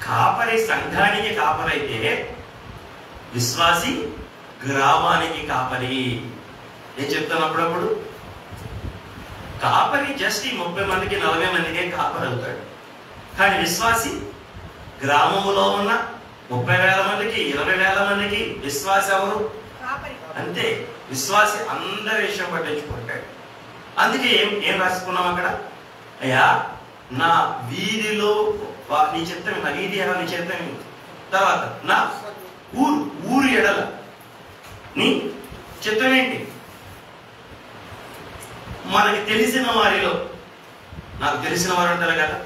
కాపరి సంఘానికి కాపరైతే విశ్వాసి గ్రామానికి కాపరి. నేను చెప్తాను అప్పుడప్పుడు, కాపరి జస్ట్ ఈ 30 మందికి 40 మందికే కాపరి అవుతాడు. కానీ విశ్వాసి గ్రామములో ఉన్న 30,000 మందికి 20,000 మందికి విశ్వాసి ఎవరు? అంతే. విశ్వాసి అందరి విషయం పట్టించుకుంటాడు. అందుకే ఏం రాసుకున్నాం అక్కడ? అయ్యా నా వీధిలో నీ చిత్తం, నా వీధి ఎలా నీ చిత్తం, తర్వాత నా ఊరు ఎడల నీ చిత్తం ఏంటి? మనకి తెలిసిన వారిలో, నాకు తెలిసిన వారు ఉంటారు కదా,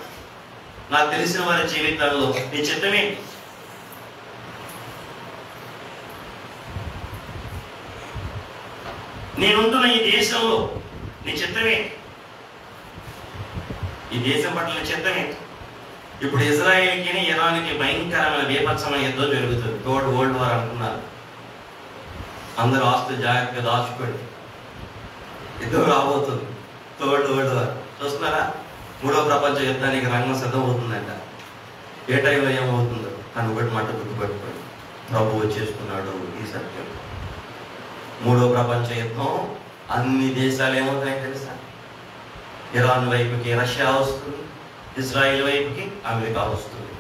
నాకు తెలిసిన వారి జీవితాల్లో నీ చిత్తం ఏంటి? నేనుంటున్న ఈ దేశంలో నీ చిత్తం ఏంటి? ఈ దేశం పట్ల నీ చిత్తం ఏంటి? ఇప్పుడు ఇజ్రాయేల్కి ఇరాన్కి భయంకరమైన బీభత్సమైన యుద్ధం జరుగుతుంది. థర్డ్ వరల్డ్ వార్ అనుకున్నారు. అందరూ ఆస్తులు జాగ్రత్తగా దాచుకోండి, యుద్ధం రాబోతుంది. థర్డ్ వరల్డ్ వార్ చూస్తున్నారా? 3వ ప్రపంచ యుద్ధానికి రంగం సిద్ధమవుతుందంట. ఏ టైంలో ఏమవుతుందో కానీ ఒకటి మాట గుర్తుపెట్టుకోండి, ప్రభు వచ్చేసుకున్నాడు. ఈ సత్యం. 3వ ప్రపంచ యుద్ధం అన్ని దేశాలు ఏమవుతాయి తెలుసా? ఇరాన్ వైపుకి రష్యా వస్తుంది, ఇజ్రాయిల్ వైపుకి అమెరికా వస్తుంది.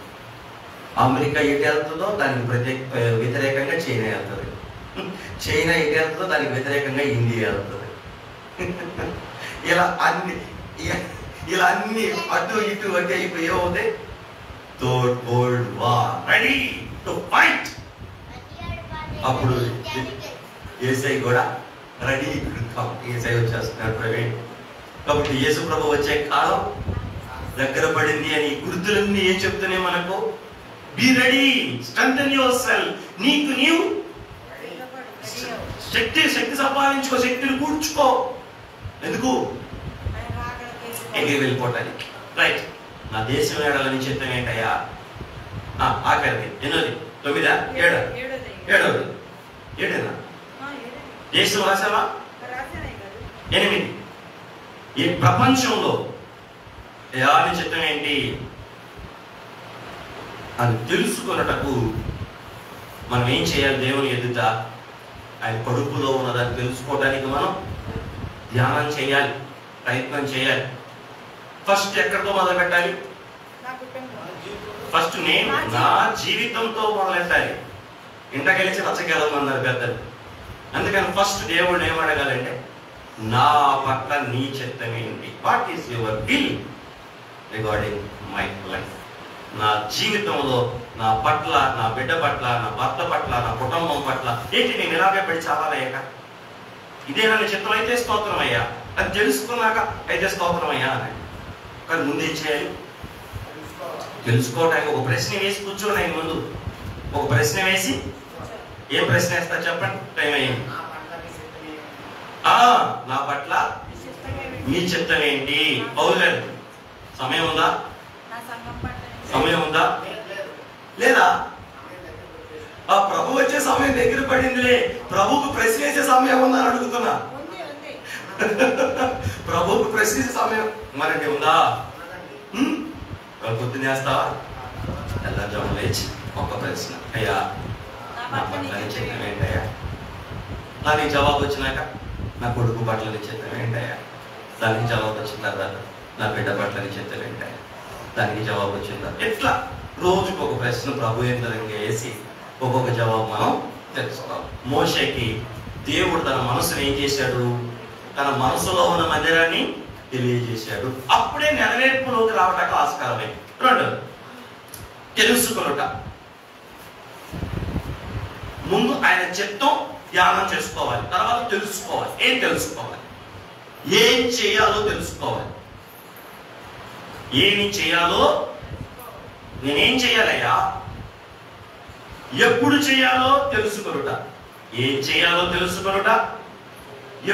అమెరికా ఎటు వెళ్తుందో దానికి వ్యతిరేకంగా చైనా వెళ్తుంది. చైనా ఎటు వెళ్తుందో దానికి వ్యతిరేకంగా ఇండియా వెళ్తుంది. ఇలా అన్ని అటు ఇటు అటు అయిపోయి ఏమవుతాయి? Third world war, ready to fight. అప్పుడు యేసై కూడా రెడీ టు కమ్. యేసై వచ్చేస్తున్నాడు ప్రవీణ్. కాబట్టి యేసు ప్రభు వచ్చే కాలం దగ్గర పడింది అని గుర్తులన్నీ ఏం చెప్తున్నాయి మనకు? Be ready, strengthen your self. నీకు నీవు శక్తి సంపాదించుకో, శక్తిని కూర్చుకో. ఎందుకు? ఎగిరి వెళ్ళిపోవటానికి. రైట్. నా దేశం ఏడాలని చిత్తం ఏంటయ్యా? ఆఖరిది 8ది 9దా 7ది 7 దేశం రాసావా? 8. ఈ ప్రపంచంలో యాని చిత్తం ఏంటి అని తెలుసుకున్నటకు మనం ఏం చేయాలి? దేవుని ఎదుట ఆయన కడుపులో ఉన్నదాన్ని తెలుసుకోవడానికి మనం ధ్యానం చేయాలి, ప్రయత్నం చేయాలి. ఫస్ట్ ఎక్కడితో మొదలు పెట్టాలి? ఫస్ట్ నేను నా జీవితంతో మొదలెట్టాలి. ఇంటకెళ్ళి రచ్చగెలమన్నారు పెద్దలు. అందుకని ఫస్ట్ దేవుడు ఏమడగాలంటే, నా పట్ల నీ చిత్తం ఏంటి? What is your will regarding my life? నా జీవితంలో నా పట్ల, నా బిడ్డ పట్ల, నా భర్త పట్ల, నా కుటుంబం పట్ల ఏంటి నేను ఇలాగే పడి చావాలయ్యాక? ఇదే నన్ను చిత్తం అయితే స్తోత్రం అయ్యా, అది తెలుసుకున్నాక అయితే స్తోత్రం అయ్యా అని. కానీ ముందేం చేయాలి? తెలుసుకోవడానికి ఒక ప్రశ్న వేసి కూర్చోండి. ఆయన ముందు ఒక ప్రశ్న వేసి, ఏం ప్రశ్న వేస్తా చెప్పండి? టైం అయ్యింది. నా పట్ల మీ చిత్తం ఏంటి? పౌరులేదు. సమయం ఉందా? సమయం ఉందా లేదా? ఆ ప్రభు వచ్చే సమయం దగ్గర పడిందిలే. ప్రభుకు ప్రశ్న వేసే సమయం ఉందా అని అడుగుతున్నా. ప్రభుకు ప్రశ్నించే సమయం మనకి ఉందా? పొద్దున్న వేస్తావా? తెల్లజాము లేచి ఒక ప్రశ్న, అయ్యా నా పట్ల చిత్తం ఏంటయ్యా? దానికి జవాబు వచ్చినాక నా కొడుకు పట్ల చిత్తం ఏంటయ్యా? దానికి జవాబు వచ్చిన తర్వాత నా బిడ్డ పట్ల చిత్తం ఏంటయ్యా? దానికి జవాబు వచ్చిందా? ఎట్లా రోజుకు ఒక ప్రశ్న ప్రభు ఎంతరంగా వేసి ఒక్కొక్క జవాబు మనం తెలుసుకోవాలి. మోషేకి దేవుడు తన మనసును ఏం చేశాడు? తన మనసులో ఉన్న మందిరాన్ని తెలియజేశాడు. అప్పుడే నెరవేర్పులోకి రావడానికి ఆస్కారమే. రెండు, తెలుసుకొనుట. ముందు ఆయన చిత్తం ధ్యానం చేసుకోవాలి, తర్వాత తెలుసుకోవాలి. ఏం తెలుసుకోవాలి? ఏం చేయాలో తెలుసుకోవాలి. ఏమి చేయాలో, నేనేం చేయాలయ్యా, ఎప్పుడు చేయాలో తెలుసుకొనుట. ఏం చేయాలో తెలుసుకొనుట,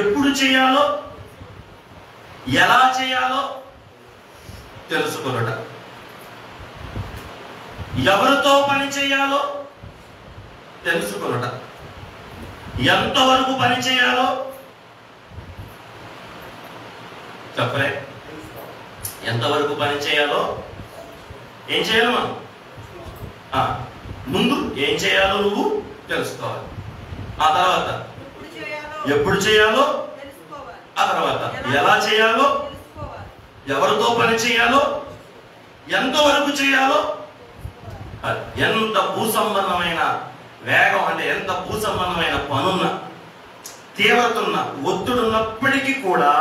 ఎప్పుడు చేయాలో, ఎలా చేయాలో తెలుసుకొనుట, ఎవరితో పని చేయాలో తెలుసుకొనుట, ఎంతవరకు పని చేయాలో చెప్పలే. ఎంతవరకు పని చేయాలో, ఏం చేయాలో మనం ముందు ఏం చేయాలో నువ్వు తెలుసుకోవాలి. ఆ తర్వాత ఎప్పుడు చేయాలో, ఆ తర్వాత ఎలా చేయాలో, ఎవరితో పని చేయాలో, ఎంతవరకు చేయాలో. ఎంత భూసంబంధమైన వేగం అంటే ఎంత భూసంబంధమైన పనున్న, తీవ్రత ఉన్న, ఒత్తిడి ఉన్నప్పటికీ కూడా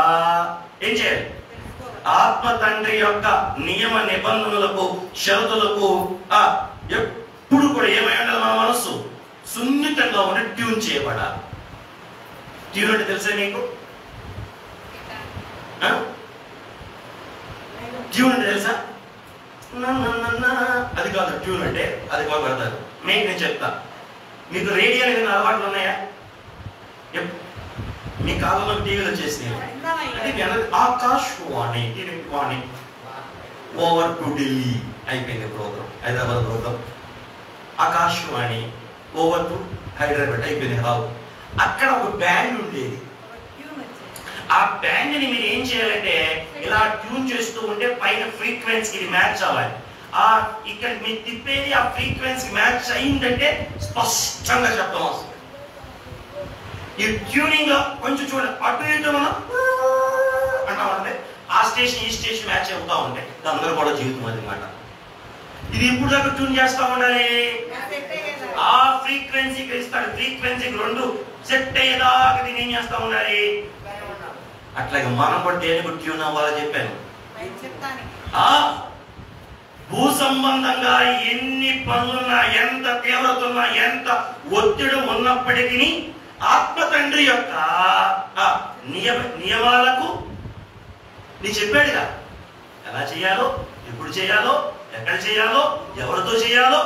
ఏం చేయాలి? ఆత్మ తండ్రి యొక్క నియమ నిబంధనలకు, షరతులకు ఎప్పుడు కూడా ఏమై ఉండాలి? మన మనస్సు సున్నితంగా ఉండి ట్యూన్ చేయబడాలి. ట్యూన్ అంటే తెలుసా మీకు? ట్యూన్ అంటే తెలుసా? అది కాదు ట్యూన్ అంటే. అది కాదు పెడతారు. మీకు నేను చెప్తా. మీకు రేడియో విన్న అలవాట్లు ఉన్నాయా? మీ కాలంలో టీవీలో చేసినాయి. ఆకాశవాణి, వాణి, ఓవర్ టు ఢిల్లీ అయిపోయింది program, Hyderabad program. Akashvani over to Hyderabad అయిపోయింది. రావు. అక్కడ ఒక బ్యాండ్ ఉండేది. ఆ బ్యాండ్ ని మీరు ఏం చేయాలంటే ఇలా ట్యూన్ చేస్తూ ఉంటే పైన ఫ్రీక్వెన్సీకి మ్యాచ్ అవ్వాలి. ఇక్కడ మీరు తిప్పేది ఆ ఫ్రీక్వెన్సీ మ్యాచ్ అయిందంటే స్పష్టంగా శబ్దం వస్తుంది. ఈ ట్యూనింగ్ కొంచెం చూడండి, అటు ఇటు మనం అంటా ఉంటే ఆ స్టేషన్ ఈ స్టేషన్ మ్యాచ్ అవుతా ఉంటాయి. అందరూ కూడా జీవితం అన్నమాట. ఇది ఇప్పుడు దాకా ట్యూన్ చేస్తా ఉండాలి. ఆ ఫ్రీక్వెన్సీకి ఇస్తాడు. ఫ్రీక్వెన్సీకి రెండు సెట్ అయ్యేదాకా దీన్ని ఏం చేస్తా ఉండాలి. అట్లాగే మనం కూడా దేనికి ట్యూన్ అవ్వాలని చెప్పాను. భూ సంబంధంగా ఎన్ని పనులున్నా, ఎంత తీవ్రత ఉన్నా, ఎంత ఒత్తిడి ఉన్నప్పటికీ ఆత్మ తండ్రి యొక్క నియమాలకు నీ చెప్పాడుగా ఎలా చేయాలో, ఎప్పుడు చేయాలో, ఎక్కడ చేయాలో, ఎవరితో చేయాలో,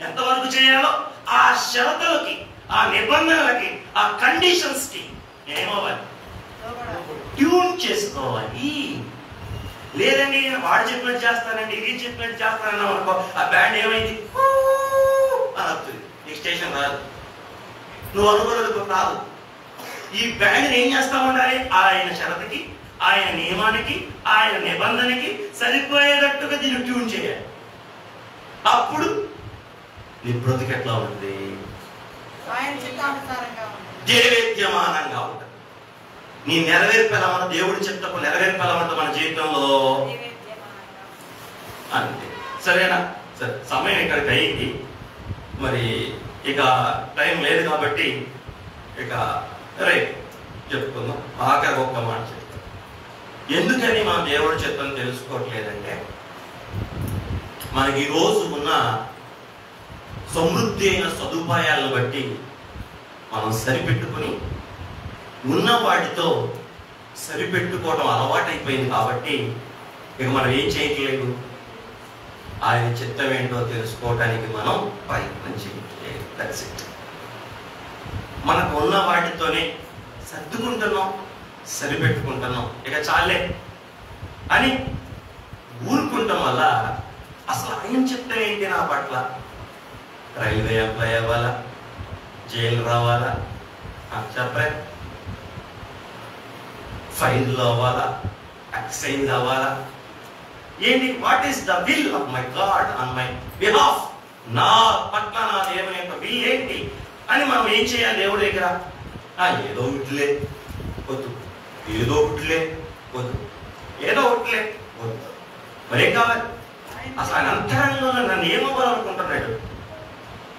ఎంతవరకు చేయాలో, ఆ షరతులకి, ఆ నిబంధనలకి, ఆ కండిషన్స్ కి ఏమవ్వాలి? ట్యూన్ చేసుకోవాలి. లేదండి నేను వాడు చెప్పినట్టు చేస్తానండి, ఇది చెప్పినట్టు చేస్తానన్నా అనుకో, ఆ బ్యాండ్ ఏమైంది అని వస్తుంది. నీ స్టేషన్ రాదు, నువ్వు అనుకోలేదు రాదు. ఈ బ్యాండ్ ఏం చేస్తా ఉండాలి? ఆయన షరతుకి, ఆయన నియమానికి, ఆయన నిబంధనకి సరిపోయేటట్టుగా దీన్ని ట్యూన్ చేయాలి. అప్పుడు నీ బ్రతుకు ఎట్లా ఉంటుంది? దేవేద్యమానంగా ఉంటుంది. నీ నెరవేర్పు ఎలా ఉన్న, దేవుడి చెప్తకు నెరవేర్పు ఎలా ఉంటుంది మన జీవితంలో అంతే. సరేనా? సరే, సమయం ఇక్కడికి అయింది. మరి ఇక టైం లేదు కాబట్టి ఇక రేపు చెప్పుకుందాం. ఆఖరి ఒక్క మాట చెప్తాం. ఎందుకని మనం దేవుడి చిత్తం తెలుసుకోవట్లేదంటే, మనకి ఈరోజు ఉన్న సమృద్ధి అయిన సదుపాయాలను బట్టి మనం సరిపెట్టుకుని ఉన్న వాటితో సరిపెట్టుకోవడం అలవాటైపోయింది. కాబట్టి ఇక మనం ఏం చేయట్లేదు, ఆయన చిత్తం ఏంటో తెలుసుకోవడానికి మనం ప్రయత్నం చేయట్లేదు. That's it. మనకు ఉన్న వాటితోనే సర్దుకుంటున్నాం, సరిపెట్టుకుంటున్నాం, ఇక చాలే అని ఊరుకుంటాం వల్ల అసలు ఆయన చిత్తం ఏంటి నా పట్ల? రైల్వే ఎంప్లాయ్ అవ్వాలా, జైలు రావాలా, చెప్పరే, ఫైన్లో అవ్వాలా, ఎక్సైజ్ అవ్వాలా, ఏంటి? What is the will of my God on my behalf? నా పట్ల నా దేవుని యొక్క విల్ ఏంటి అని మనం ఏం చేయాలి? దేవుడి దగ్గర ఏదో ఒకటిలే వద్దు, ఏదో ఒకటిలే వద్దు, ఏదో ఒకటిలే వద్దు. మరేం కావాలి? అసలు ఆయన అంతరంగంలో నన్ను ఏమవ్వాలనుకుంటున్నాడు?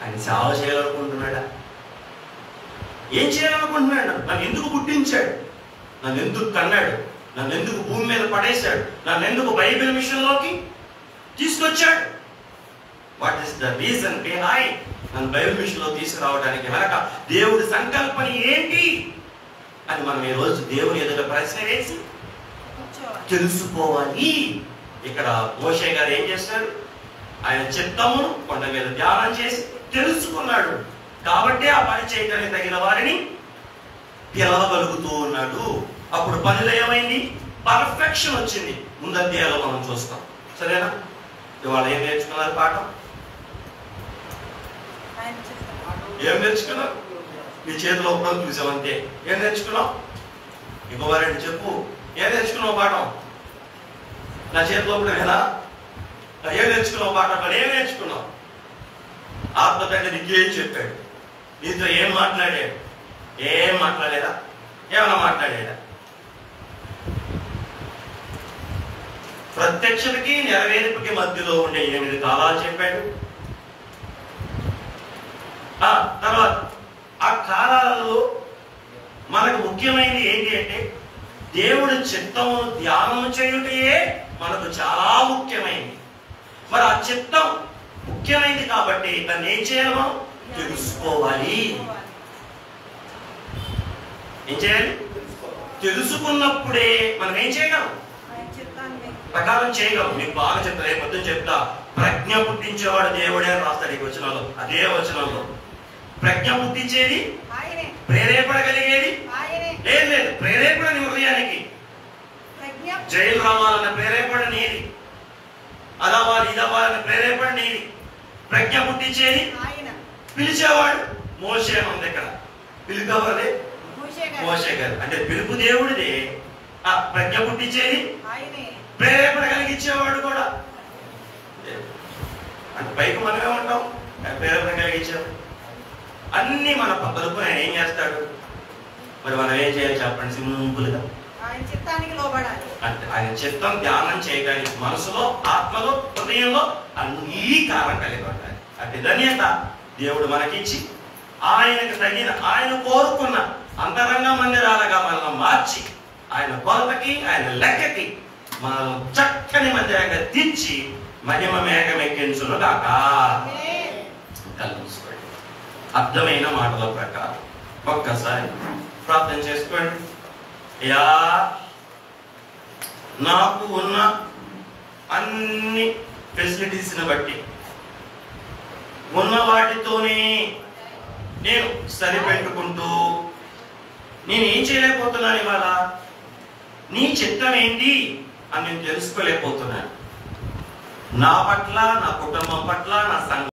ఆయన సేవ చేయాలనుకుంటున్నాడా? ఏం చేయాలనుకుంటున్నాడు? నన్ను ఎందుకు పుట్టించాడు? నన్ను ఎందుకు కన్నాడు? నన్ను ఎందుకు భూమి మీద పడేశాడు? నన్ను ఎందుకు బైబిల్ మిషన్లోకి తీసుకొచ్చాడు? What is the reason behind నన్ను బైబిల్ మిషన్లో తీసుకురావడానికి వెనక దేవుడి సంకల్పన ఏంటి అని మనం ఈ రోజు దేవుని ఎదుట ప్రశ్న వేసి తెలుసుకోవాలి. ఇక్కడ మోషే గారు ఏం చేశాడు? ఆయన చిత్తమును కొండ మీద ధ్యానం చేసి తెలుసుకున్నాడు కాబట్టి ఆ పని చేయడానికి తగిన వారిని పిలవగలుగుతూ ఉన్నాడు. అప్పుడు పనిలో ఏమైంది? పర్ఫెక్షన్ వచ్చింది. ముందధ్యాయంలో మనం చూస్తాం. సరేనా? ఇవాళ ఏం నేర్చుకున్నారు? పాఠం ఏం నేర్చుకున్నారు? నీ చేతిలో ఒకటి చూసావంతే. ఏం నేర్చుకున్నావు? ఇంకోవారండి చెప్పు, ఏం నేర్చుకున్నావు పాఠం? నా చేతిలో ఒకటి కదా. ఏం నేర్చుకున్నావు పాఠం? మరి ఏం నేర్చుకున్నావు? ఆత్మ తండ్రి నీకు ఏం చెప్పాడు? నీతో ఏం మాట్లాడాడు? ఏం మాట్లాడేదా? ఏమన్నా మాట్లాడేదా? ప్రత్యక్షతకి నెరవేర్పుకి మధ్యలో ఉండే 8 కాలాలు చెప్పాడు. తర్వాత ఆ కాలాలలో మనకు ముఖ్యమైనది ఏంటి అంటే దేవుడి చిత్తము ధ్యానం చేయుటయే మనకు చాలా ముఖ్యమైనది. మరి ఆ చిత్తం ముఖ్యమైనది కాబట్టి దాన్ని ఏం చేయాలి? మనం తెలుసుకోవాలి. ఏం చేయాలి? తెలుసుకున్నప్పుడే మనం ఏం చేయగలం? ప్రకారం చేయగలం. మీకు బాగా చెప్తా, రేపు పొద్దున చెప్తా. ప్రజ్ఞ పుట్టించేవాడు దేవుడే అని రాస్తాడు ఈ వచనంలో. అదే వచనంలో ప్రజ్ఞ పుట్టించేది, ప్రేరేపడగలిగేది లేదు. ప్రేరేపణ నీ హృదయానికి. జైలు రావాలన్న ప్రేరేపణ నీది, అదవ్వాలి ఇదవ్వాలన్న ప్రేరేపణ నీది. ప్రజ్ఞ పుట్టించేది పిలిచేవాడు మోషే ఉంది. ఇక్కడ పిలుపవదే మోషే గారు. అంటే పిలుపు దేవుడిదే. ఆ ప్రజ్ఞ పుట్టించేది, ప్రేరేపణ కలిగించేవాడు కూడా. అంటే పైకి మనమే ఉంటాం, ప్రేరేపణ కలిగించాడు. అన్ని మన పక్కలకు ఆయన ఏం చేస్తాడు? మరి మనం ఏం చేయాలి చెప్పండి? సింపుల్గా ఆయన చిత్తానికి లోబడాలి. అంటే ఆయన చిత్తం ధ్యానం చేయడానికి మనసులో, ఆత్మలో, హృదయంలో అంగీకారం కలిగి ఉండాలి. అంటే ధన్యత దేవుడు మనకిచ్చి ఆయనకు తగిన, ఆయన కోరుకున్న అంతరంగ మందిరాలుగా మనల్ని మార్చి ఆయన కొలతకి, ఆయన లెక్కకి మనం చక్కని మందిరంగా తీర్చి మహిమ మేఘమెక్కించును గాక. కలుసుకోండి. అర్థమైన మాటల ప్రకారం ఒక్కసారి ప్రార్థన చేసుకోండి. అయ్యా, నాకు ఉన్న అన్ని ఫెసిలిటీస్ని బట్టి ఉన్న వాటితోనే నేను సరిపెట్టుకుంటూ నేను ఏం చేయలేకపోతున్నాను. ఇవాళ నీ చిత్తం ఏంటి అని నేను తెలుసుకోలేకపోతున్నాను. నా పట్ల, నా కుటుంబం పట్ల, నా సంఘం